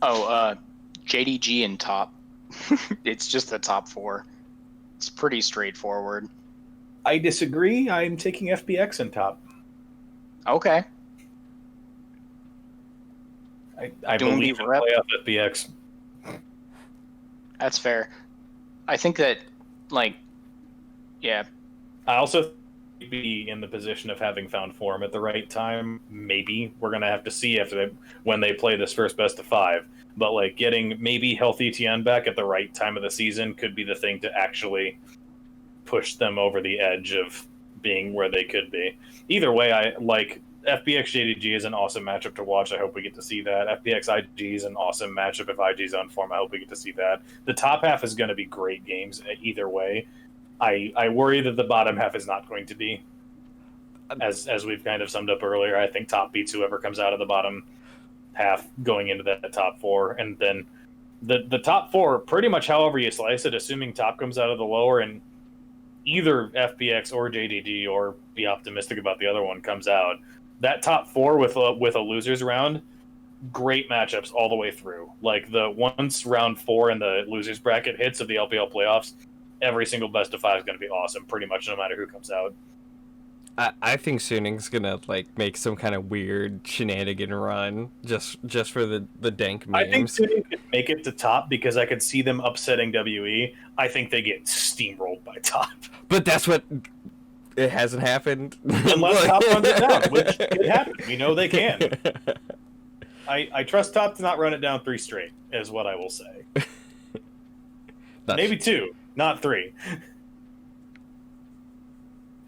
JDG and top. It's just the top 4. It's pretty straightforward. I disagree. I'm taking FPX in top. Okay. I believe in playoff FPX. That's fair. I think that, like, yeah. I also be in the position of having found form at the right time. Maybe we're gonna have to see when they play this first best of 5. But like getting maybe healthy TN back at the right time of the season could be the thing to actually push them over the edge of being where they could be. Either way, I like FPX JDG is an awesome matchup to watch. I hope we get to see that. FPX IG is an awesome matchup. If IG's on form, I hope we get to see that. The top half is going to be great games either way. I worry that the bottom half is not going to be. As we've kind of summed up earlier, I think top beats whoever comes out of the bottom half going into that top 4. And then the top 4, pretty much however you slice it, assuming top comes out of the lower and either FPX or JDG, or be optimistic about the other one, comes out, that top 4 with a losers round, great matchups all the way through. Like once round 4 and the losers bracket hits of the LPL playoffs, every single best of 5 is going to be awesome, pretty much no matter who comes out. I think Suning's gonna like make some kind of weird shenanigan run just for the dank memes. I think Suning could make it to top because I could see them upsetting WE. I think they get steamrolled by top. But that's what it hasn't happened. Unless top runs it down, which could happen. We know they can. I trust top to not run it down 3 straight, is what I will say. Maybe 2, not 3.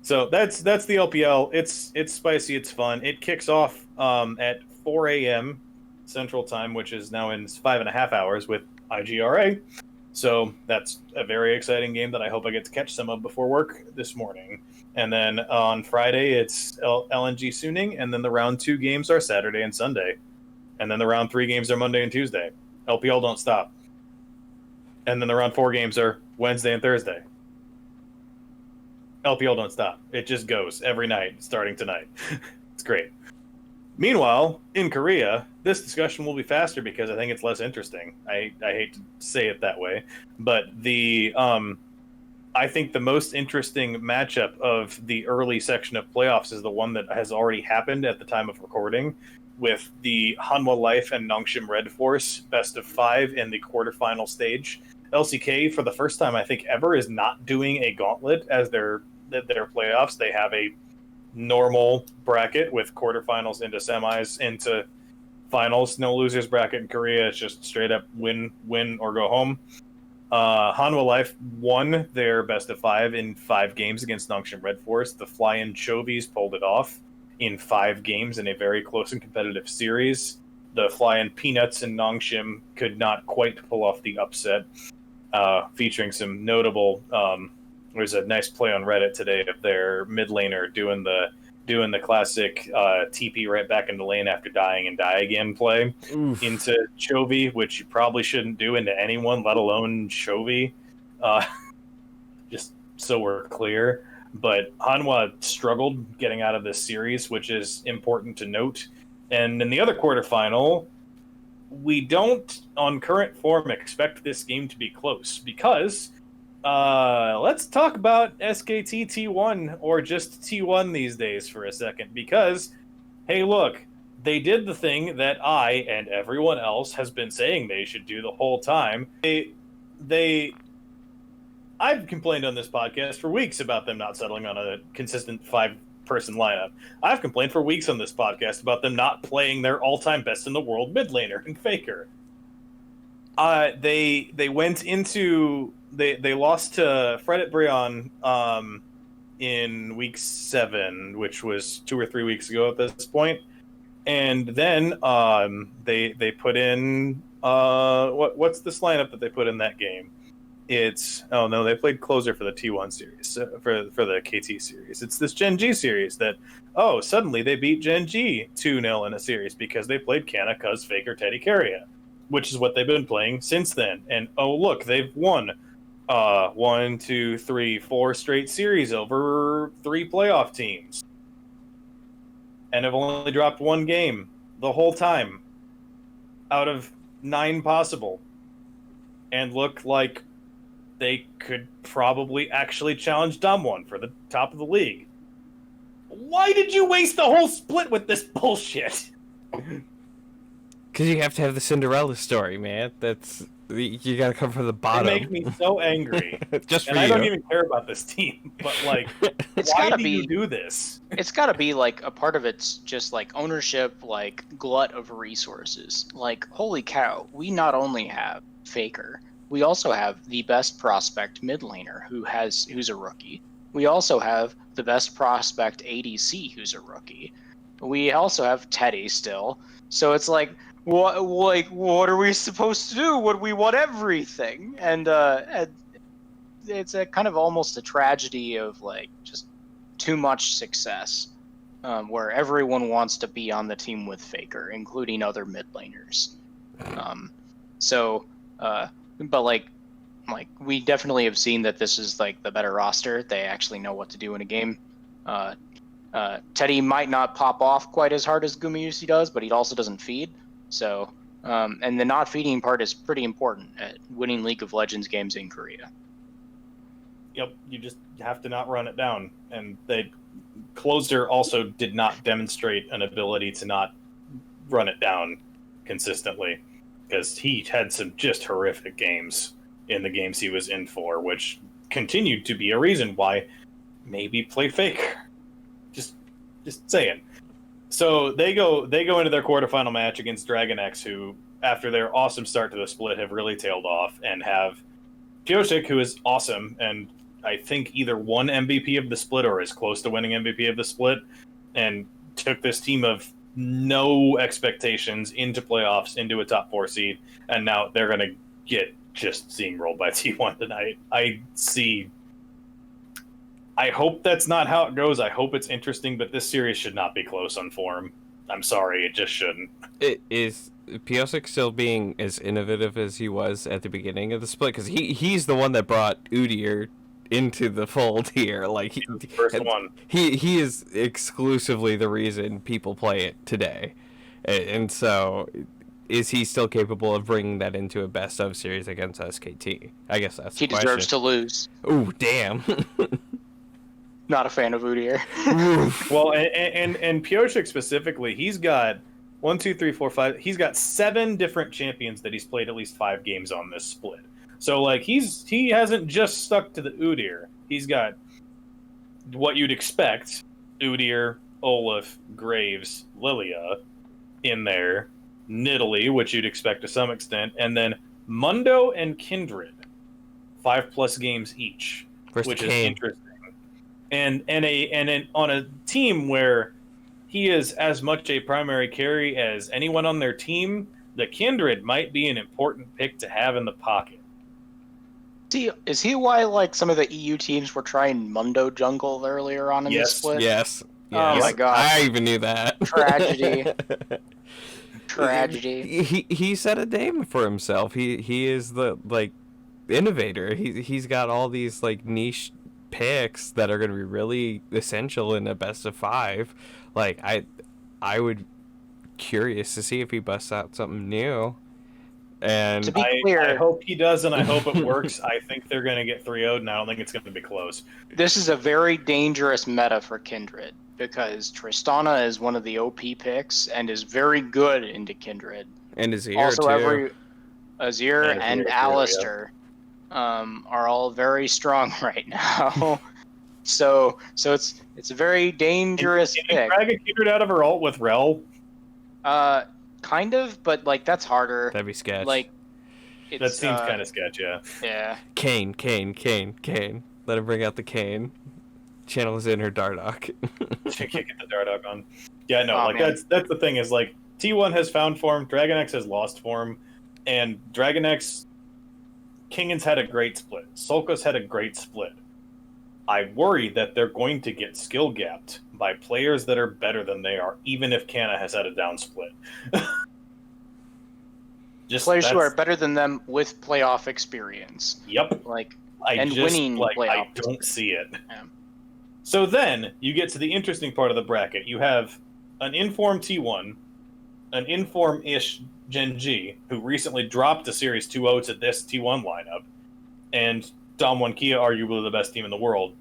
So that's the LPL. It's spicy. It's fun. It kicks off at 4 a.m. Central Time, which is now in 5.5 hours with IGRA. So that's a very exciting game that I hope I get to catch some of before work this morning. And then on Friday, it's LNG Suning, and then the round 2 games are Saturday and Sunday. And then the round 3 games are Monday and Tuesday. LPL don't stop. And then the round 4 games are Wednesday and Thursday. LPL don't stop. It just goes every night, starting tonight. It's great. Meanwhile, in Korea, this discussion will be faster because I think it's less interesting. I hate to say it that way, but I think the most interesting matchup of the early section of playoffs is the one that has already happened at the time of recording, with the Hanwha Life and Nongshim Red Force best of 5 in the quarterfinal stage. LCK, for the first time I think ever, is not doing a gauntlet as their playoffs. They have a normal bracket with quarterfinals into semis into finals. No losers bracket in Korea. It's just straight up win or go home. Hanwha Life won their best of 5 in 5 games against Nongshim Red Force. The Fly-In Chovies pulled it off in 5 games in a very close and competitive series. The Fly-In Peanuts and Nongshim could not quite pull off the upset, featuring some notable there's a nice play on Reddit today of their mid laner doing the classic TP right back into lane after dying and die again play into Chovy, which you probably shouldn't do into anyone, let alone Chovy. Just so we're clear. But Hanwha struggled getting out of this series, which is important to note. And in the other quarterfinal, we don't, on current form, expect this game to be close because let's talk about SKT T1, or just T1 these days for a second, because, hey, look, they did the thing that I and everyone else has been saying they should do the whole time. I've complained on this podcast for weeks about them not settling on a consistent 5-person lineup. I've complained for weeks on this podcast about them not playing their all-time best in the world mid laner and Faker. They went into they lost to Fredit Brion in week 7, which was 2 or 3 weeks ago at this point, and then they put in what's this lineup that they put in that game? They played closer for the T1 series, for the KT series. It's this Gen G series that, suddenly they beat Gen G 2-0 in a series because they played Kana, Cuz, Faker, Teddy, Carrier, which is what they've been playing since then. And look, they've won 1, 2, 3, 4 straight series over 3 playoff teams, and have only dropped 1 game the whole time out of 9 possible, and look like they could probably actually challenge Damwon for the top of the league. Why did you waste the whole split with this bullshit? Because you have to have the Cinderella story, man. You gotta come from the bottom. They make me so angry. Just for and you. I don't even care about this team, but like, why do you do this? It's gotta be like a part of it's just like ownership, like glut of resources. Like, holy cow, we not only have Faker, we also have the best prospect mid laner who's a rookie. We also have the best prospect ADC who's a rookie. We also have Teddy still. So it's like, what are we supposed to do when we want everything? And it's a kind of almost a tragedy of like just too much success, where everyone wants to be on the team with Faker, including other mid laners. But like we definitely have seen that this is like the better roster. They actually know what to do in a game. Teddy might not pop off quite as hard as Gumayusi does, but he also doesn't feed. So, and the not feeding part is pretty important at winning League of Legends games in Korea. Yep, you just have to not run it down. And Closer also did not demonstrate an ability to not run it down consistently. because he had some just horrific games in the games he was in for, which continued to be a reason why maybe play Faker. Just saying. So they go into their quarterfinal match against Dragon X, who, after their awesome start to the split, have really tailed off, and have Pyosik, who is awesome, and I think either won MVP of the split or is close to winning MVP of the split, and took this team of no expectations into playoffs, into a top 4 seed, and now they're going to get just seeing rolled by T1 tonight. I hope that's not how it goes. I hope it's interesting, but this series should not be close on form. I'm sorry, it just shouldn't. It is Piosik still being as innovative as he was at the beginning of the split, because he's the one that brought Udyr into the fold here. Like He was the first one. He is exclusively the reason people play it today, and so is he still capable of bringing that into a best of series against SKT? I guess that's He the question. deserves to lose. Ooh, damn. Not a fan of Udyr. Well, and Pyosik specifically, he's got 1, 2, 3, 4, 5. He's got 7 different champions that he's played at least 5 games on this split. So like he hasn't just stuck to the Udyr. He's got what you'd expect: Udyr, Olaf, Graves, Lilia in there, Nidalee, which you'd expect to some extent, and then Mundo and Kindred, 5+ games each, which is interesting. And on a team where he is as much a primary carry as anyone on their team, the Kindred might be an important pick to have in the pocket. Is he why like some of the EU teams were trying Mundo jungle earlier on in the split? Yes. Oh my god. I even knew that. Tragedy. Tragedy. He set a name for himself. He is the like innovator. He's got all these like niche picks that are going to be really essential in a best of 5. Like I would curious to see if he busts out something new. And to be clear, I hope he does, and I hope it works. I think they're going to get 3-0'd, and I don't think it's going to be close. This is a very dangerous meta for Kindred, because Tristana is one of the OP picks and is very good into Kindred. And Azir also too. Azir and Alistair are all very strong right now. so it's a very dangerous Can pick. you drag a Kindred out of her ult with Rel? Kind of, but like that's harder. That'd be sketch. Like That seems kind of sketch, yeah. Yeah. Kane. Let him bring out the Kane. Channel is in her Dardoch. She can't get the Dardoch on. Yeah, no, Oh, like man. that's the thing is like T1 has found form, Dragon X has lost form, and Dragon X Kingan's had a great split. Solka's had a great split. I worry that they're going to get skill gapped by players that are better than they are, even if Canna has had a down split. Just Players who are better than them with playoff experience. Yep. Like I playoffs. don't see it. Yeah. So then you get to the interesting part of the bracket. You have an informed T1, an inform-ish Gen G, who recently dropped a Series 2-0 to this T1 lineup, and Dom1 Kia, arguably the best team in the world.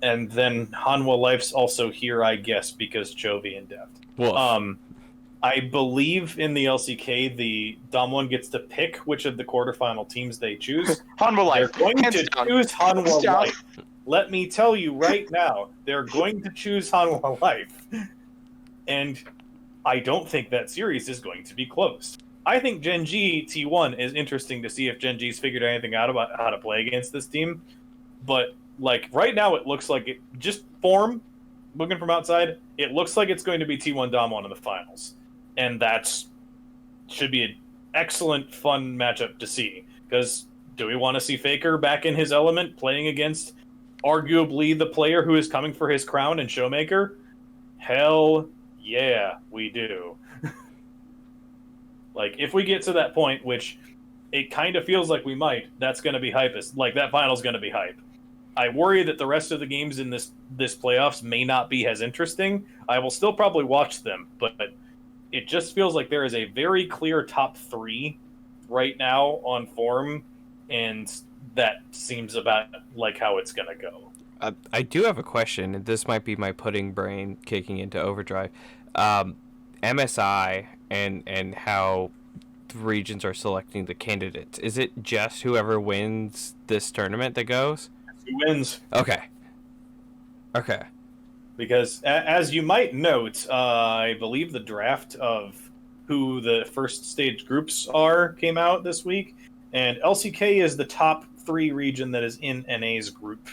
And then Hanwha Life's also here, I guess, because Chovy and Deft. Well, I believe in the LCK, the Dom1 gets to pick which of the quarterfinal teams they choose. Hanwha Life. They're going Hands to down. choose Hanwha Hands down. Life. Let me tell you right now, they're going to choose Hanwha Life. And I don't think that series is going to be close. I think Gen G T1 is interesting to see if Gen G's figured anything out about how to play against this team. But like right now, it looks like it just form. Looking from outside, it looks like it's going to be T1 Dom1 in the finals, and that's should be an excellent, fun matchup to see. Because do we want to see Faker back in his element, playing against arguably the player who is coming for his crown and Showmaker? Hell yeah, we do. Like, if we get to that point, which it kind of feels like we might, that's going to be hype. Like, that final's going to be hype. I worry that the rest of the games in this playoffs may not be as interesting. I will still probably watch them, but it just feels like there is a very clear top 3 right now on form, and that seems about like how it's going to go. I do have a question, and this might be my pudding brain kicking into overdrive. MSI and how the regions are selecting the candidates? Is it just whoever wins this tournament that goes? Who wins? Okay. Because as you might note, I believe the draft of who the first stage groups are came out this week, and LCK is the top 3 region that is in NA's group.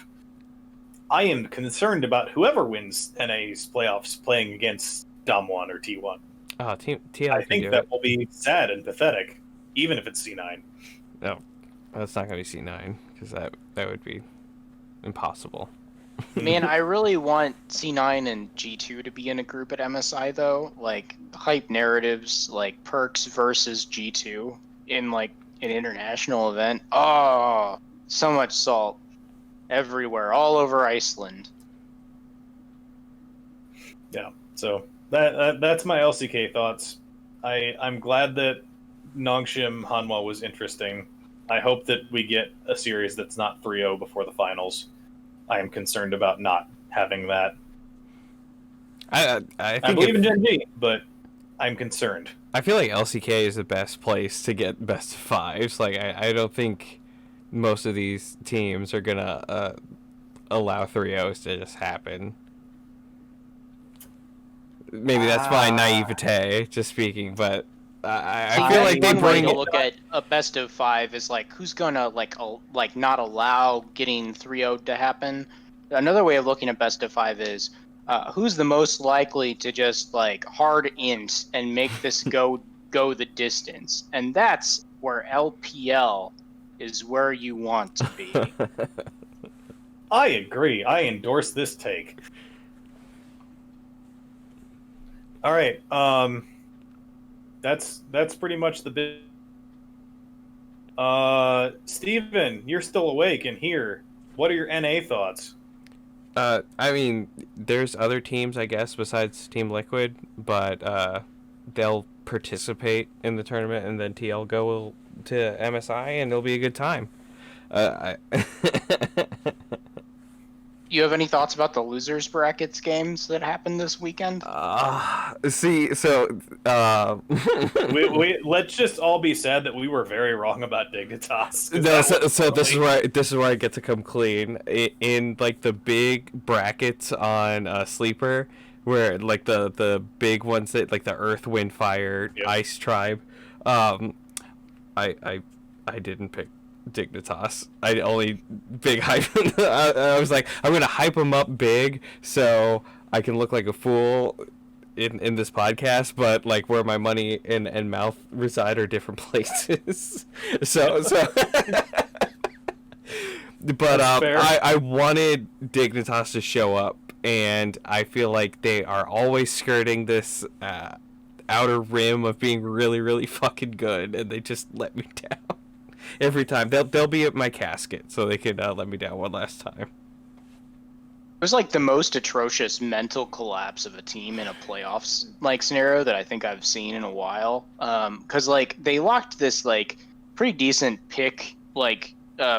I am concerned about whoever wins NA's playoffs playing against Dom1 or T1. Oh, TL I think that will be sad and pathetic, even if it's C9. No, that's not going to be C9, because that would be impossible. Man, I really want C9 and G2 to be in a group at MSI, though. Like, hype narratives, like Perks versus G2 in, like, an international event. Oh, so much salt. Everywhere, all over Iceland. Yeah, so that's my LCK thoughts. I'm glad that Nongshim Hanwha was interesting. I hope that we get a series that's not 3-0 before the finals. I am concerned about not having that. I believe in Gen G, but I'm concerned. I feel like LCK is the best place to get best of fives. Like, I don't think most of these teams are gonna allow 3-0s to just happen. Maybe that's my naivete, just speaking, but I feel like they bring to look at a best of 5 is like who's gonna like not allow getting 3-0 to happen. Another way of looking at best of 5 is who's the most likely to just like hard int and make this go the distance, and that's where LPL is where you want to be. I agree. I endorse this take. All right. That's pretty much the bit. Steven, you're still awake and here. What are your NA thoughts? I mean, there's other teams, I guess, besides Team Liquid, but they'll participate in the tournament, and then TL go to MSI, and it'll be a good time. You have any thoughts about the losers brackets games that happened this weekend? See, so we let's just all be sad that we were very wrong about Dignitas. No, so this is where I get to come clean in like the big brackets on Sleeper, where like the big ones that like the Earth, Wind, Fire, Yep. Ice Tribe. I didn't pick Dignitas. I only big hype. I was like, I'm gonna hype them up big so I can look like a fool in this podcast, but like where my money and mouth reside are different places. so but I wanted Dignitas to show up, and I feel like they are always skirting this outer rim of being really, really fucking good, and they just let me down. Every time they'll be at my casket, so they can let me down one last time. It was like the most atrocious mental collapse of a team in a playoffs like scenario that I think I've seen in a while. Because like they locked this like pretty decent pick like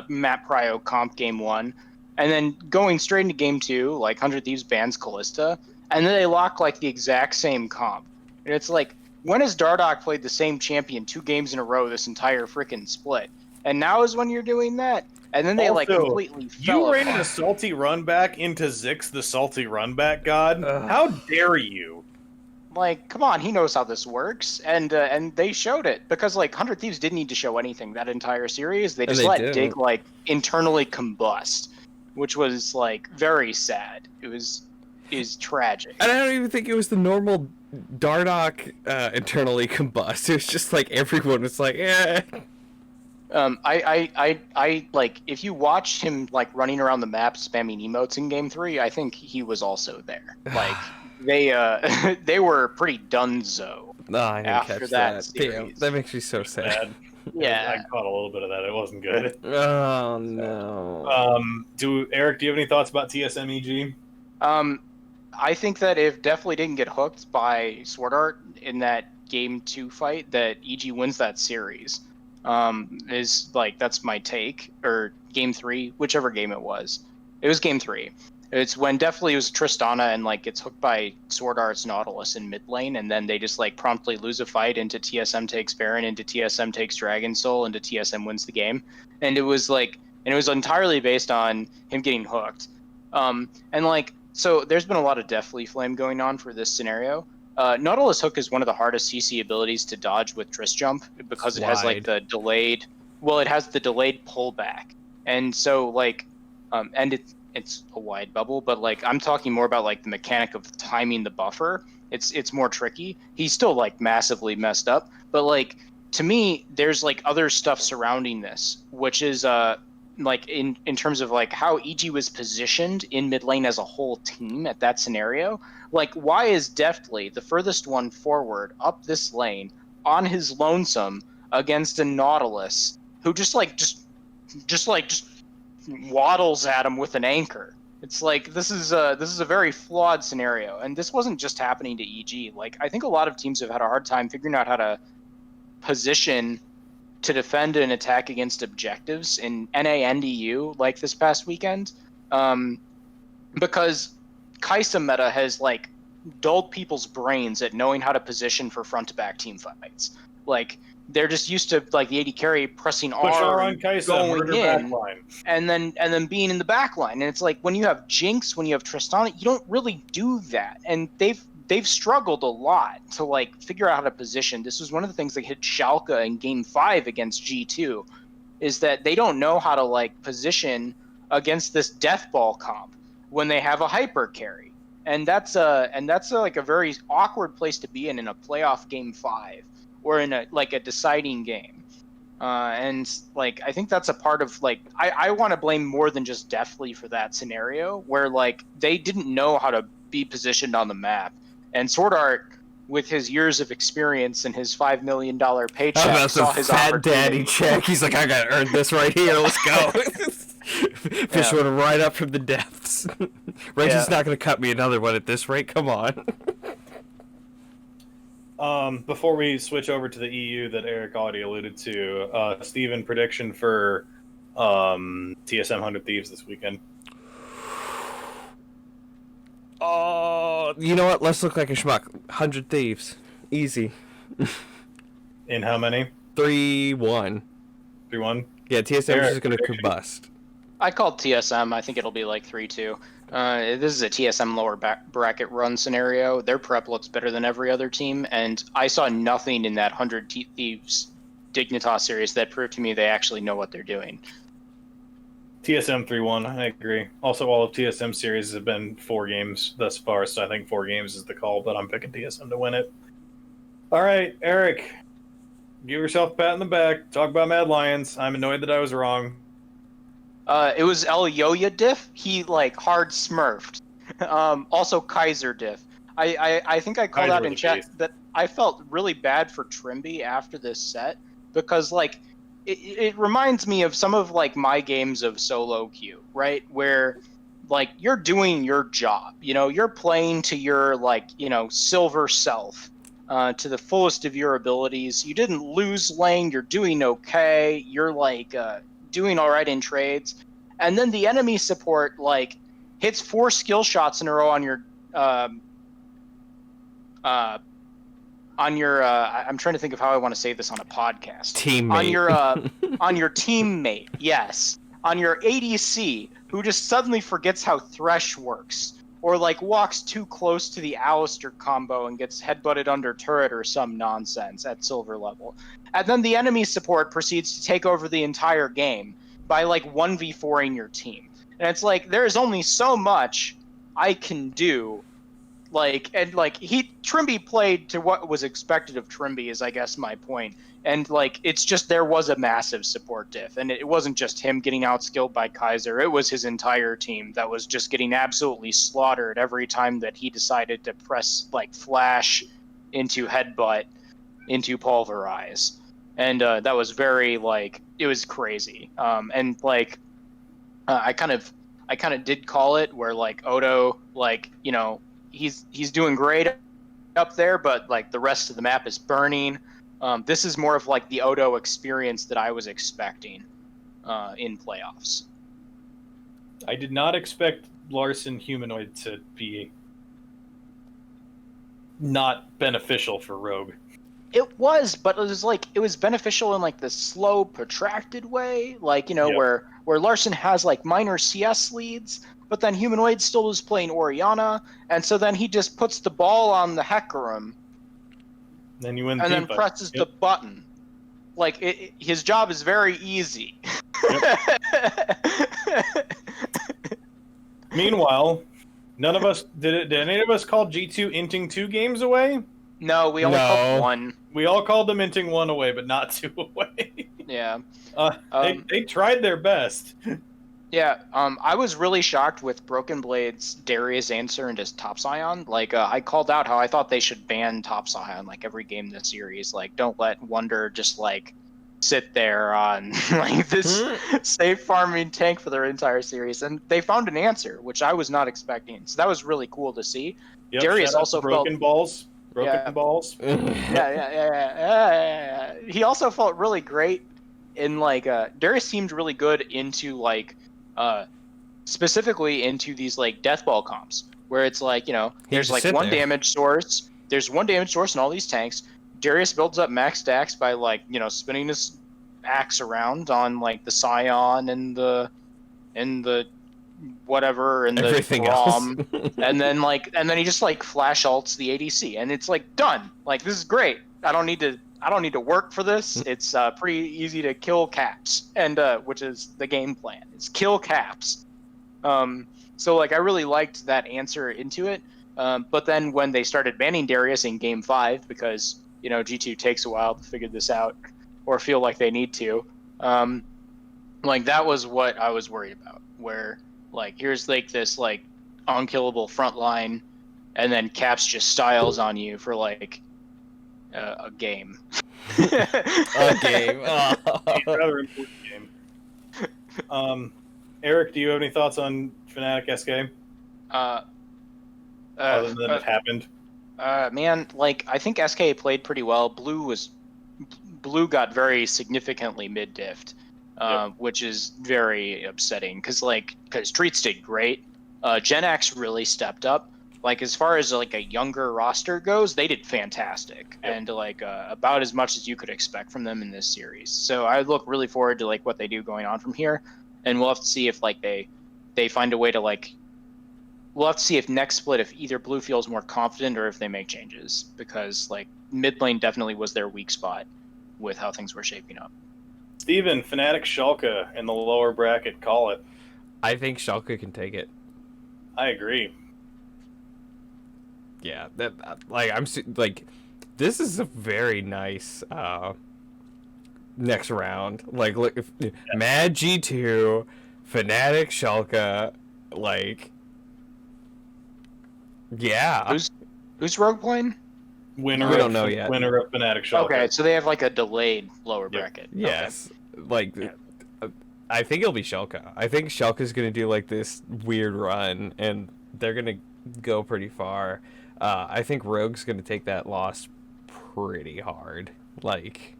Matt Prio comp game 1, and then going straight into game 2 like 100 Thieves bans Callista, and then they lock like the exact same comp, and it's like, when has Dardoch played the same champion 2 games in a row this entire freaking split? And now is when you're doing that? And then they Also, like completely fell you ran apart. a salty run back into Zix, the salty run back god. How dare you? Like, come on, he knows how this works, and they showed it, because like 100 Thieves didn't need to show anything that entire series. They just let Dig like internally combust, which was like very sad. Is tragic. And I don't even think it was the normal Dardoch internally combust. It was just like everyone was like, eh. I like, if you watch him like running around the map spamming emotes in game 3, I think he was also there. Like they were pretty donezo. No, I didn't after catch that. Damn, that makes me so sad. Yeah, I caught a little bit of that. It wasn't good. Oh no. Eric, do you have any thoughts about TSMEG? I think that if definitely didn't get hooked by Sword Art in that game 2 fight, that EG wins that series. Is like, that's my take. Or game 3, whichever game it was. It was game 3. It's when Deathly was Tristana and like gets hooked by Sword Art's Nautilus in mid lane, and then they just like promptly lose a fight into TSM takes Baron, into TSM takes Dragon Soul, into TSM wins the game. And it was entirely based on him getting hooked. And like, so there's been a lot of Deathly Flame going on for this scenario. Nautilus Hook is one of the hardest CC abilities to dodge with Trist Jump because it has like the delayed, it has the delayed pullback. And so like, and it's a wide bubble, but like I'm talking more about like the mechanic of timing the buffer. It's more tricky. He's still like massively messed up, but like to me, there's like other stuff surrounding this, which is like in terms of like how EG was positioned in mid lane as a whole team at that scenario. Like, why is Deftly the furthest one forward up this lane on his lonesome against a Nautilus who just waddles at him with an anchor? It's like this is a very flawed scenario, and this wasn't just happening to EG. Like, I think a lot of teams have had a hard time figuring out how to position to defend and attack against objectives in NA and EU like this past weekend, because Kaisa meta has like dulled people's brains at knowing how to position for front to back team fights. Like, they're just used to like the AD carry pressing Push R on and Kaisa, going in, backline. and then being in the back line. And it's like when you have Jinx, when you have Tristana, you don't really do that. And they've struggled a lot to like figure out how to position. This was one of the things that hit Schalke in Game 5 against G2, is that they don't know how to like position against this death ball comp when they have a hyper carry. And that's like a very awkward place to be in a playoff Game 5 or in a deciding game. And like I think that's a part of like I want to blame more than just Deathly for that scenario where like they didn't know how to be positioned on the map. And Sword Art, with his years of experience and his $5 million paycheck, saw his fat opportunity. daddy check. He's like, I gotta earn this right here. Let's go. Fish one right up from the depths. Reggie's not gonna cut me another one at this rate. Come on. Before we switch over to the EU that Eric already alluded to, Steven, prediction for TSM 100 Thieves this weekend. Oh, you know what? Let's look like a schmuck. 100 Thieves. Easy. In how many? 3-1. 3-1? Yeah, TSM is just going to combust. I called TSM. I think it'll be like 3-2. This is a TSM lower bracket run scenario. Their prep looks better than every other team, and I saw nothing in that 100 Thieves Dignitas series that proved to me they actually know what they're doing. TSM 3-1, I agree. Also, all of TSM series have been 4 games thus far, so I think 4 games is the call, but I'm picking TSM to win it. All right, Eric, give yourself a pat in the back. Talk about Mad Lions. I'm annoyed that I was wrong. It was El Yoya diff. He like hard smurfed. Also Kaiser diff. I think I called out in chat that I felt really bad for Trimby after this set because like it reminds me of some of like my games of solo queue, right? Where like you're doing your job, you know, you're playing to your like, you know, silver self, to the fullest of your abilities. You didn't lose lane, you're doing okay, you're like doing all right in trades, and then the enemy support like hits 4 skill shots in a row on your I'm trying to think of how I want to say this on a podcast. Teammate. On your teammate, yes. On your ADC, who just suddenly forgets how Thresh works, or like walks too close to the Alistair combo and gets headbutted under turret or some nonsense at silver level. And then the enemy support proceeds to take over the entire game by like 1v4ing your team. And it's like, there's only so much I can do. Trimby played to what was expected of Trimby is I guess my point. And like, it's just, there was a massive support diff, and it wasn't just him getting outskilled by Kaiser. It was his entire team that was just getting absolutely slaughtered every time that he decided to press like flash into headbutt into pulverize. And that was very like, it was crazy. And like, I kind of did call it where like Odo, like, you know, he's doing great up there, but like the rest of the map is burning. This is more of like the Odo experience that I was expecting in playoffs. I did not expect Larson humanoid to be not beneficial for Rogue. It was, but it was beneficial in like the slow, protracted way, like Yep. where Larson has like minor CS leads, but then Humanoid still is playing Oriana, and so then he just puts the ball on the Hecarim, Then you win and team then fight. presses the button. Like his job is very easy. Meanwhile, none of us did any of us call G2 inting 2 games away? No, we only called one. We all called them inting 1 away, but not 2 away. Yeah. They tried their best. Yeah, I was really shocked with Broken Blade's Darius answer into Top Scion. Like, I called out how I thought they should ban Top Scion, like, every game in the series. Like, don't let Wonder just, like, sit there on, like, this safe farming tank for their entire series. And they found an answer, which I was not expecting. So that was really cool to see. Yep, Darius also broken balls. Broken balls. Yeah. He also felt really great in, like, Darius seemed really good into, like, specifically into these like death ball comps where it's like there's like one damage source in all these tanks. Darius builds up max stacks by like spinning his axe around on like the Scion and the whatever and everything the ROM and then he just like flash ults the ADC and it's like done. Like this is great. I don't need to work for this. It's pretty easy to kill caps, and which is the game plan. It's kill caps. So like I really liked that answer into it. But then when they started banning Darius in Game 5, because G2 takes a while to figure this out or feel like they need to, like that was what I was worried about. Where like here's like this like unkillable front line, and then caps just styles on you for like a game. A game. Oh. A rather important game. Eric, do you have any thoughts on Fnatic SK? Other than it happened? Man, like I think SK played pretty well. Blue got very significantly mid-diffed, which is very upsetting because Treats did great. GenX really stepped up. Like as far as like a younger roster goes, they did fantastic and like about as much as you could expect from them in this series. So I look really forward to like what they do going on from here, and we'll have to see if like they find a way to like. We'll have to see if next split if either Blue feels more confident or if they make changes, because like mid lane definitely was their weak spot with how things were shaping up. Steven, Fnatic Schalke in the lower bracket, call it. I think Schalke can take it. I agree. Yeah, that like this is a very nice next round. Like look, Mad G2, Fnatic Schalke, like yeah. Who's Rogue playing? We don't know yet. Winner of Fnatic Schalke. Okay, so they have like a delayed lower bracket. Yes, like I think it'll be Schalke. I think Schalke's gonna do like this weird run, and they're gonna go pretty far. I think Rogue's going to take that loss pretty hard. Like,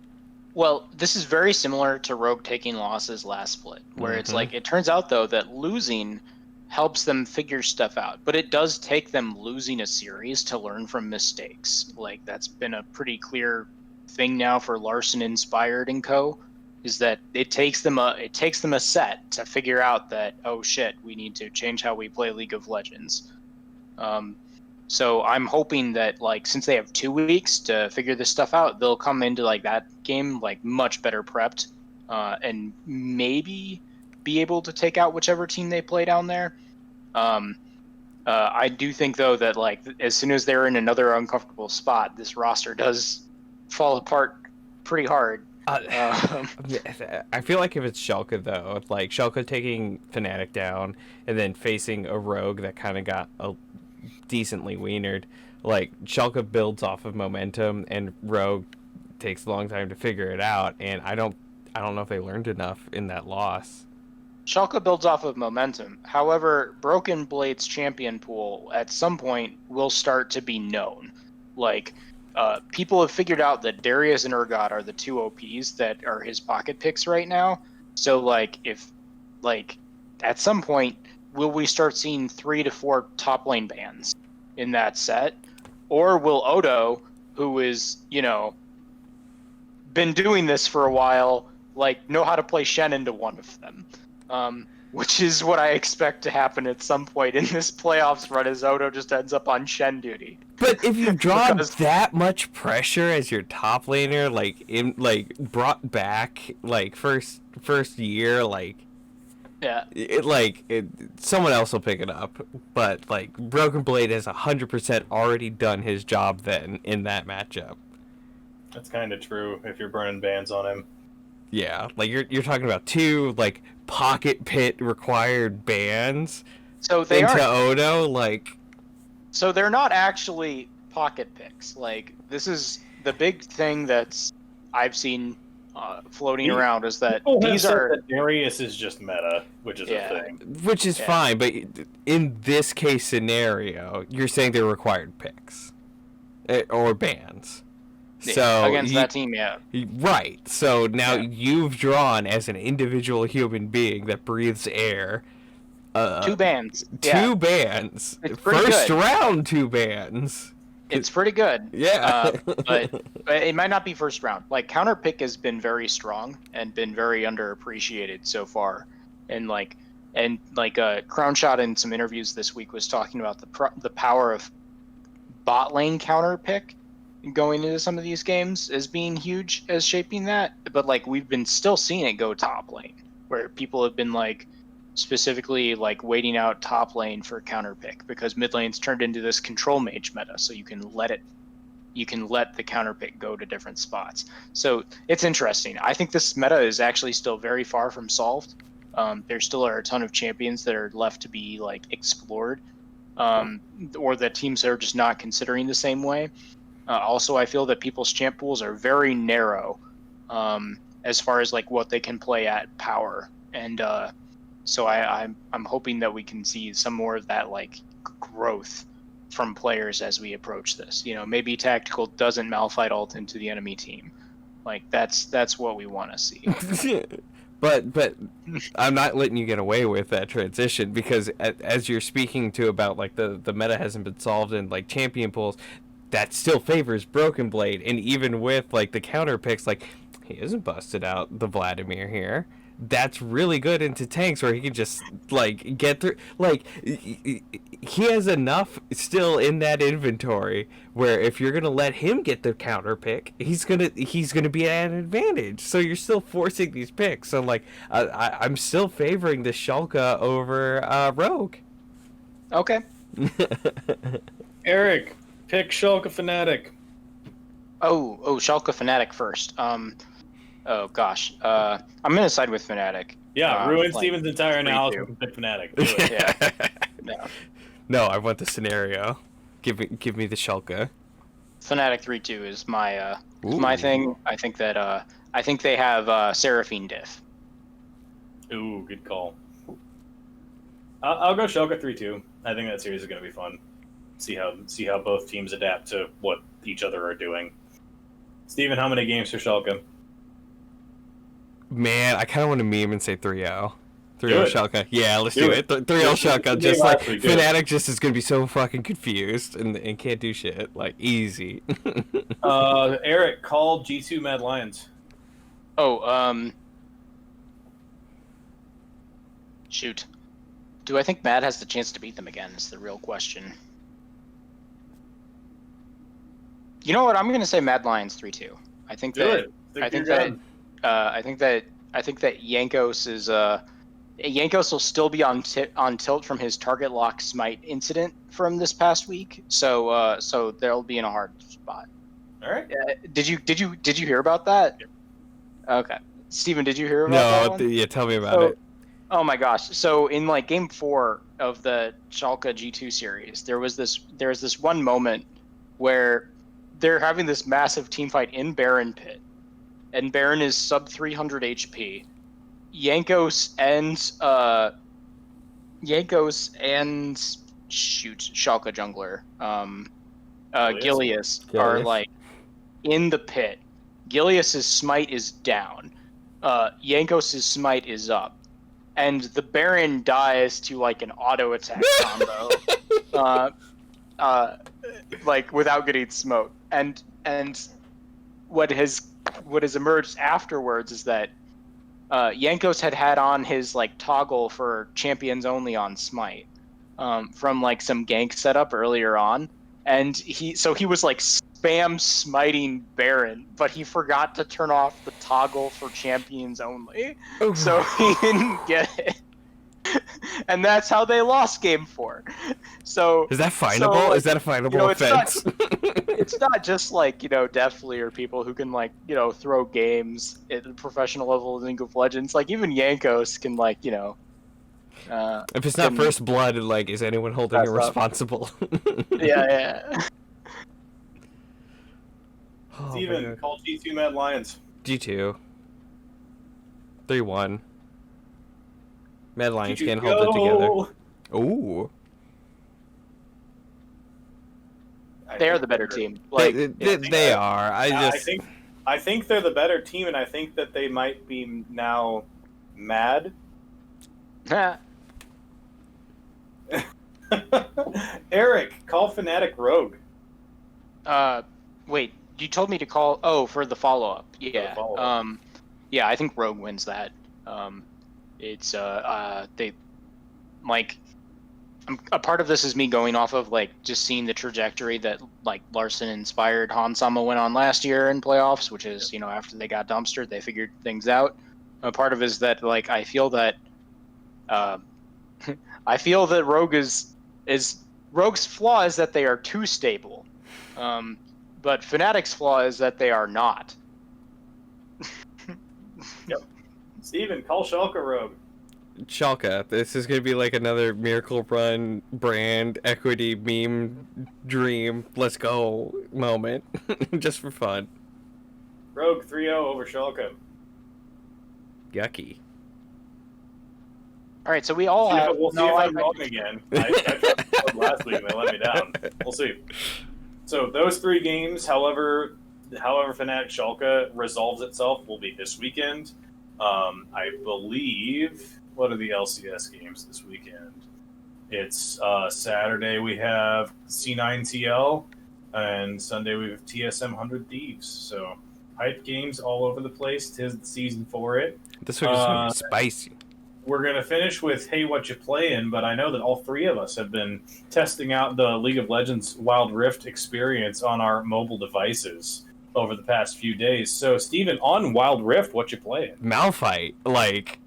well, this is very similar to Rogue taking losses last split, where it's like it turns out though that losing helps them figure stuff out, but it does take them losing a series to learn from mistakes. Like that's been a pretty clear thing now for Larson Inspired and Co. Is that it takes them a set to figure out that oh shit, we need to change how we play League of Legends. So I'm hoping that like since they have 2 weeks to figure this stuff out, they'll come into like that game like much better prepped, and maybe be able to take out whichever team they play down there. I do think though that like as soon as they're in another uncomfortable spot, this roster does fall apart pretty hard. I feel like if it's Schalke though, like Schalke taking Fnatic down and then facing a Rogue that kind of got a decently wienered, like Schalke builds off of momentum and Rogue takes a long time to figure it out, and I don't know if they learned enough in that loss. Schalke builds off of momentum. However, Broken Blade's champion pool at some point will start to be known. Like people have figured out that Darius and Urgot are the two OPs that are his pocket picks right now. So like if like at some point will we start seeing 3 to 4 top lane bans in that set? Or will Odo, who is, been doing this for a while, know how to play Shen into one of them? Which is what I expect to happen at some point in this playoffs run, as Odo just ends up on Shen duty. But if you've drawn that much pressure as your top laner, brought back, first year, yeah, someone else will pick it up. But Broken Blade has 100% already done his job then in that matchup. That's kind of true if you're burning bans on him. Yeah, you're talking about 2 pocket pit required bans. So they into are Odo, So they're not actually pocket picks. This is the big thing that's I've seen floating around, is that these are that Darius is just meta, which is a thing. Which is fine, but in this case scenario, you're saying they're required picks or bans. So against that team, right. So now you've drawn, as an individual human being that breathes air, 2 bans. 2 bans. First round 2 bans. It's pretty good. Yeah. But it might not be first round. Counter pick has been very strong and been very underappreciated so far. And Crown Shot in some interviews this week was talking about the power of bot lane counter pick going into some of these games as being huge, as shaping that. But we've been still seeing it go top lane, where people have been specifically waiting out top lane for counter pick, because mid lane's turned into this control mage meta, so you can let the counter pick go to different spots. So it's interesting. I think this meta is actually still very far from solved. There still are a ton of champions that are left to be explored, or that teams are just not considering the same way. Also, I feel that people's champ pools are very narrow as far as what they can play at power, and so I'm hoping that we can see some more of that growth from players as we approach this. Maybe Tactical doesn't Malphite ult into the enemy team. That's what we want to see. But I'm not letting you get away with that transition, because as you're speaking to about the meta hasn't been solved in champion pools, that still favors Broken Blade. And even with the counter picks, he hasn't busted out the Vladimir here. That's really good into tanks where he can just get through. He has enough still in that inventory where if you're gonna let him get the counter pick, he's gonna be at an advantage. So you're still forcing these picks. So I'm still favoring the Shulka over Rogue. Okay. Eric, pick Shulka Fnatic. Oh, Shulka Fnatic first. Oh gosh, I'm gonna side with Fnatic. Yeah, ruin Steven's entire analysis and pick Fnatic. Do it. No, I want the scenario. Give me the Shulka. Fnatic 3-2 is my thing. I think they have Seraphine diff. Ooh, good call. I'll go Shulka 3-2. I think that series is gonna be fun. See how both teams adapt to what each other are doing. Steven, how many games for Shulka? Man, I kind of want to meme and say 3-0. 3-0 Shulka. Yeah, let's do it. 3-0 Shulka. Just Fnatic just is going to be so fucking confused and can't do shit. Easy. Eric, call G2 Mad Lions. Shoot. Do I think Mad has the chance to beat them again is the real question. You know what? I'm going to say Mad Lions 3-2. I think that Jankos is Jankos will still be on tilt from his target lock smite incident from this past week, so they'll be in a hard spot. All right. Did you hear about that? Yeah. Okay, Steven, did you hear about that one? Yeah, tell me about it. Oh my gosh! So in game 4 of the Schalke G2 series, there was this one moment where they're having this massive team fight in Baron pit. And Baron is sub 300 HP. Jankos and Schalke jungler, Gilius are in the pit. Gilius's smite is down. Jankos' smite is up. and the Baron dies to like an auto attack combo, like without getting smoked. And what has emerged afterwards is that Jankos had on his like toggle for champions only on Smite from like some gank setup earlier on, and he was like spam smiting Baron, but he forgot to turn off the toggle for champions only, so he didn't get it. And that's how they lost game 4. So is that findable? like, is that a findable offense? It's not just like, Deathly or people who can like, throw games at the professional level of League of Legends. Like even Jankos can like, if it's not first blood, like, is anyone holding you responsible? Yeah. Steven, call G2 Mad Lions. G2. 3-1. Mad Lions G2 can't hold it together. Ooh. They're the better team. Like they are. I think they're the better team, and I think that they might be now mad. Eric, call Fnatic Rogue. Wait, you told me to call for the follow-up. Yeah. Follow-up. Yeah, I think Rogue wins that. It's they like a part of this is me going off of like just seeing the trajectory that like Larson inspired Hansama went on last year in playoffs, which is after they got dumpstered they figured things out. A part of it is that like I feel that Rogue is Rogue's flaw is that they are too stable, but Fnatic's flaw is that they are not. Yep. Steven, call Schalke Rogue. Schalke, this is going to be like another Miracle Run brand equity meme dream, let's go moment, just for fun. Rogue 3-0 over Schalke. Yucky. All right, so we all have... We'll see if I'm wrong again. I tried last week and they let me down. We'll see. So those 3 games, however Fnatic Schalke resolves itself, will be this weekend. I believe... What are the LCS games this weekend? It's Saturday we have C9TL, and Sunday we have TSM 100 Thieves. So hype games all over the place. 'Tis the season for it. This week is going to be spicy. We're going to finish with Hey What You Playin', but I know that all 3 of us have been testing out the League of Legends Wild Rift experience on our mobile devices over the past few days. So, Steven, on Wild Rift, what you playing? Malphite. Like,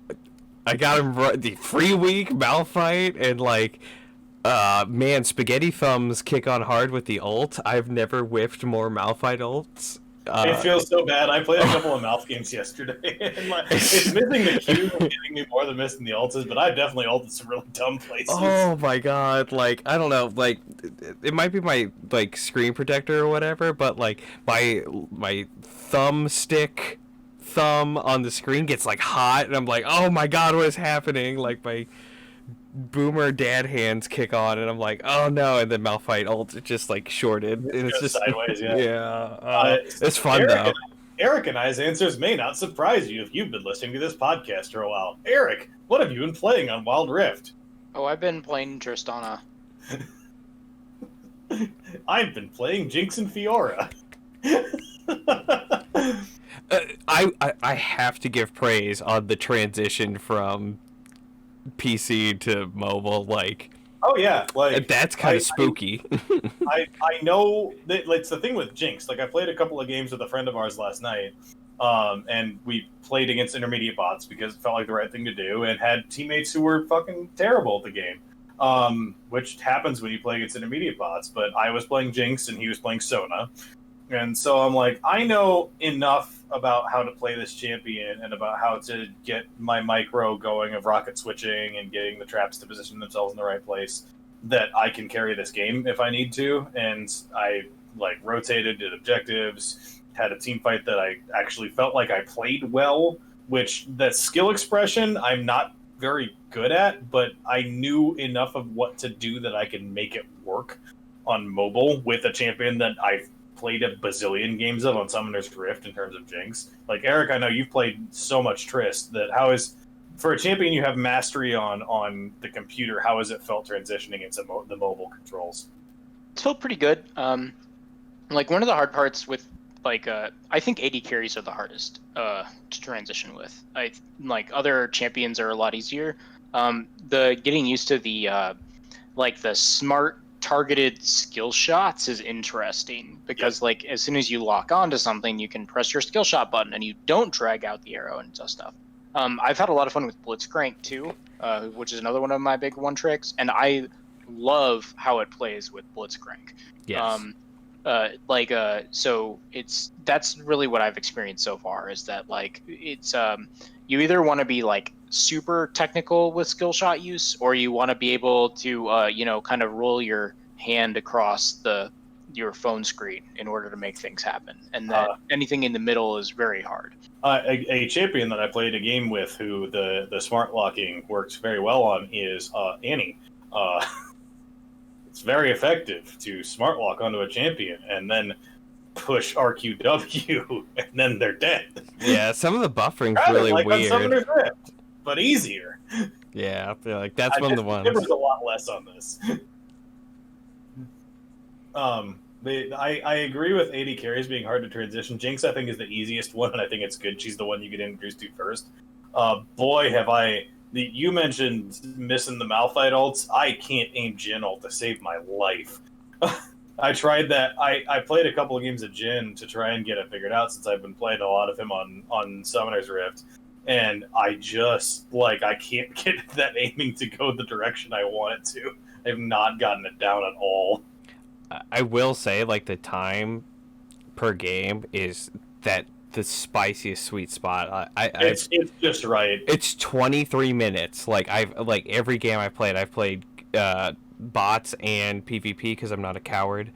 I got him the free week, Malphite, and like, man, Spaghetti Thumbs kick on hard with the ult. I've never whiffed more Malphite ults. It feels so bad. I played a couple of Mouth games yesterday, and it's missing the Q and getting me more than missing the ults, but I definitely ulted some really dumb places. Oh my god, like, I don't know, like, it might be my, like, screen protector or whatever, but, like, my thumb on the screen gets, like, hot, and I'm like, oh my god, what is happening? Like, my boomer dad hands kick on, and I'm like, oh no, and then Malphite ult just like shorted, and it's just sideways. It's fun though. Eric and I's answers may not surprise you if you've been listening to this podcast for a while. Eric, what have you been playing on Wild Rift? Oh, I've been playing Tristana. I've been playing Jinx and Fiora. I have to give praise on the transition from PC to mobile, like, oh yeah, like that's kind of spooky. I know that it's the thing with Jinx. Like, I played a couple of games with a friend of ours last night, and we played against intermediate bots because it felt like the right thing to do, and had teammates who were fucking terrible at the game, which happens when you play against intermediate bots. But I was playing Jinx and he was playing Sona, and so I'm like, I know enough about how to play this champion and about how to get my micro going of rocket switching and getting the traps to position themselves in the right place that I can carry this game if I need to. And I like rotated, did objectives, had a team fight that I actually felt like I played well, which that skill expression I'm not very good at, but I knew enough of what to do that I can make it work on mobile with a champion that I've played a bazillion games of on Summoner's Rift in terms of Jinx. Like, Eric, I know you've played so much Trist that how is for a champion you have mastery on the computer, how has it felt transitioning into the mobile controls? It's felt pretty good. Like one of the hard parts with like I think AD carries are the hardest to transition with. I like other champions are a lot easier. The getting used to the like the smart targeted skill shots is interesting because like as soon as you lock onto something, you can press your skill shot button and you don't drag out the arrow and stuff. I've had a lot of fun with Blitzcrank too, which is another one of my big one tricks, and I love how it plays with Blitzcrank. Yes. So that's really what I've experienced so far is that like it's you either want to be like super technical with skill shot use, or you want to be able to kind of roll your hand across your phone screen in order to make things happen, and that anything in the middle is very hard. A champion that I played a game with who the smart locking works very well on is Annie. It's very effective to smart lock onto a champion and then push RQW, and then they're dead. Yeah, some of the buffering's really like weird. On Summoner's Rift, but easier. Yeah, I feel like that's one of the ones. There was a lot less on this. I agree with AD carries being hard to transition. Jinx, I think, is the easiest one, and I think it's good. She's the one you get introduced to first. Boy, have I... You mentioned missing the Malphite ults. I can't aim Jhin ult to save my life. I tried that. I played a couple of games of Jhin to try and get it figured out since I've been playing a lot of him on Summoner's Rift. And I just, I can't get that aiming to go the direction I want it to. I've not gotten it down at all. I will say, the time per game is that the spiciest sweet spot. It's just right. It's 23 minutes. Every game I've played bots and PvP because I'm not a coward.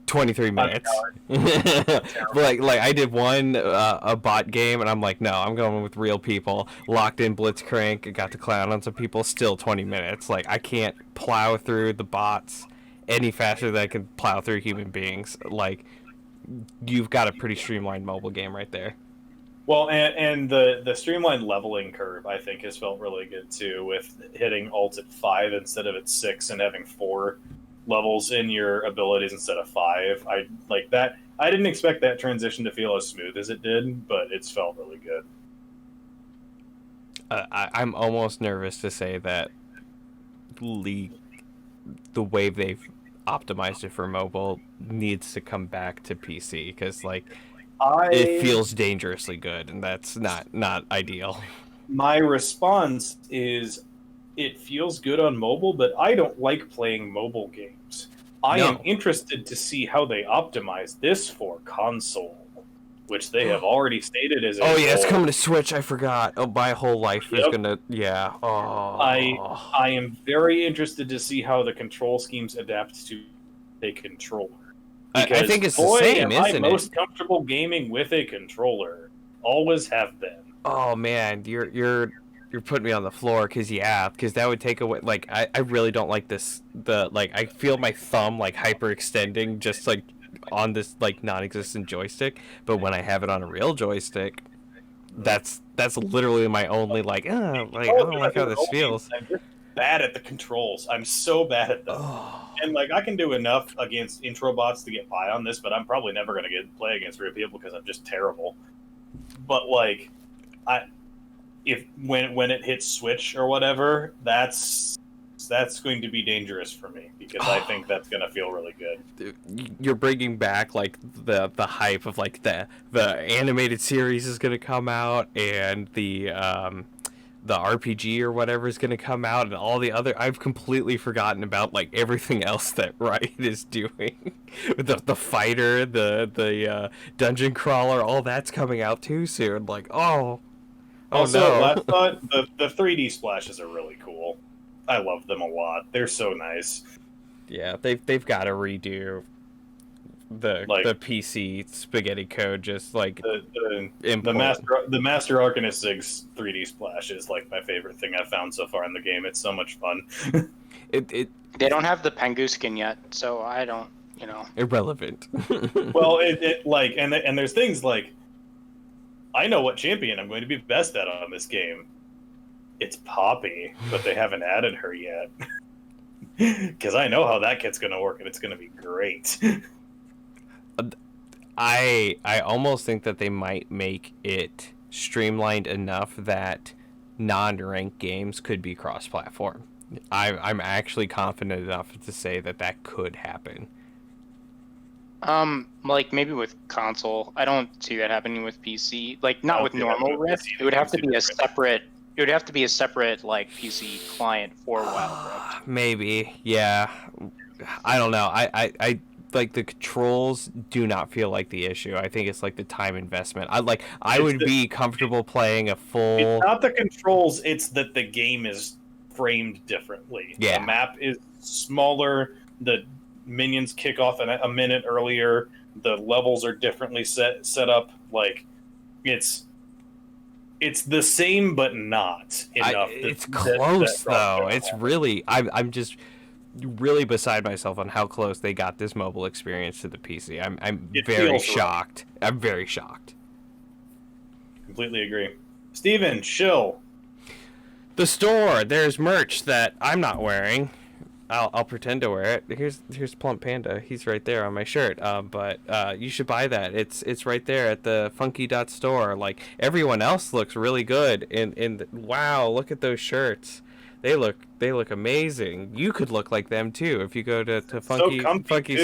23 minutes. I did one a bot game and I'm like, no, I'm going with real people. Locked in Blitzcrank, got to clown on some people. Still 20 minutes. I can't plow through the bots any faster than I can plow through human beings. You've got a pretty streamlined mobile game right there. Well, and the streamlined leveling curve, I think, has felt really good, too, with hitting ult at 5 instead of at 6 and having 4 levels in your abilities instead of 5. I like that. I didn't expect that transition to feel as smooth as it did, but it's felt really good. I'm almost nervous to say that League, the way they've optimized it for mobile, needs to come back to PC because it feels dangerously good, and that's not ideal. My response is it feels good on mobile, but I don't like playing mobile games. I am interested to see how they optimize this for console, which they have already stated as a goal. It's coming to Switch. I forgot. My whole life is gonna. Yeah. Oh. I am very interested to see how the control schemes adapt to a controller. I think it's the same, isn't it? I'm most comfortable gaming with a controller. Always have been. Oh man, you're putting me on the floor because that would take away. I really don't like this. I feel my thumb hyperextending just on this non-existent joystick. But when I have it on a real joystick, that's literally my only I don't like how this feels. I'm just bad at the controls. I'm so bad at them. And I can do enough against intro bots to get by on this, but I'm probably never going to play against real people because I'm just terrible. But when it hits Switch or whatever, that's going to be dangerous for me because I think that's going to feel really good. You're bringing back the hype of the animated series is going to come out and the RPG or whatever is going to come out and all the other. I've completely forgotten about everything else that Riot is doing. the fighter, the dungeon crawler, all that's coming out too soon. Also, no. last thought, the 3D splashes are really cool. I love them a lot. They're so nice. Yeah, they've got to redo the PC spaghetti code, just the Master Arcanist Zig's 3D splash is my favorite thing I've found so far in the game. It's so much fun. They don't have the Pengu skin yet, so I don't, irrelevant. Well, and there's things I know what champion I'm going to be best at on this game. It's Poppy, but they haven't added her yet. Because I know how that kit's going to work, and it's going to be great. I almost think that they might make it streamlined enough that non-ranked games could be cross-platform. I'm actually confident enough to say that that could happen. Like maybe with console, I don't see that happening with PC. Like not with normal Rift. It would have to be a separate. It would have to be a separate like PC client for Wild Rift. Maybe, yeah. I don't know. I like the controls do not feel like the issue. I think it's like the time investment. I would be comfortable playing a full. It's not the controls. It's that the game is framed differently. Yeah. The map is smaller. The minions kick off a minute earlier. The levels are differently set up. Like it's the same, but not enough. It's close though. It's really. I'm just really beside myself on how close they got this mobile experience to the PC. I'm very shocked. Right. I'm very shocked. Completely agree. Steven, Shill. The store. There's merch that I'm not wearing. I'll pretend to wear it. Here's Plump Panda. He's right there on my shirt. But you should buy that. It's right there at the FNKY.store. Like everyone else looks really good. Wow, look at those shirts. They look amazing. You could look like them too if you go to Funky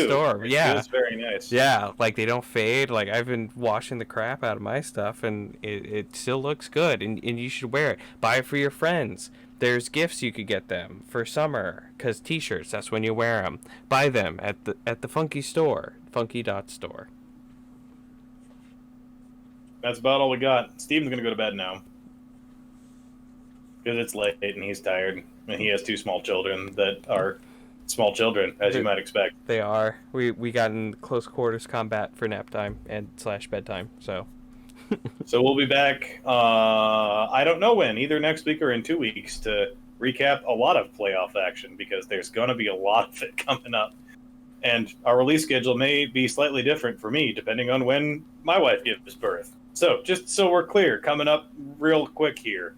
Store. Yeah, it's very nice. Yeah, like they don't fade. Like I've been washing the crap out of my stuff, and it still looks good. And you should wear it. Buy it for your friends. There's gifts you could get them for summer, because t-shirts, that's when you wear them. Buy them at the Funky Store, FNKY.store. That's about all we got. Steven's gonna go to bed now. Because it's late and he's tired. And he has 2 small children that are small children, as you might expect. They are. We got in close quarters combat for nap time and / bedtime, so... So we'll be back, I don't know when, either next week or in 2 weeks, to recap a lot of playoff action, because there's going to be a lot of it coming up. And our release schedule may be slightly different for me, depending on when my wife gives birth. So, just so we're clear, coming up real quick here,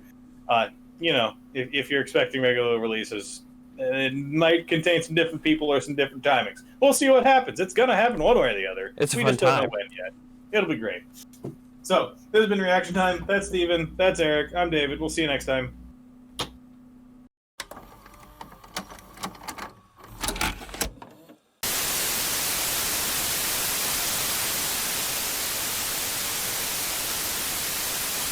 if you're expecting regular releases, it might contain some different people or some different timings. We'll see what happens. It's going to happen one way or the other. It's a fun just don't time. know when yet. It'll be great. So, this has been Reaction Time. That's Steven. That's Eric. I'm David. We'll see you next time.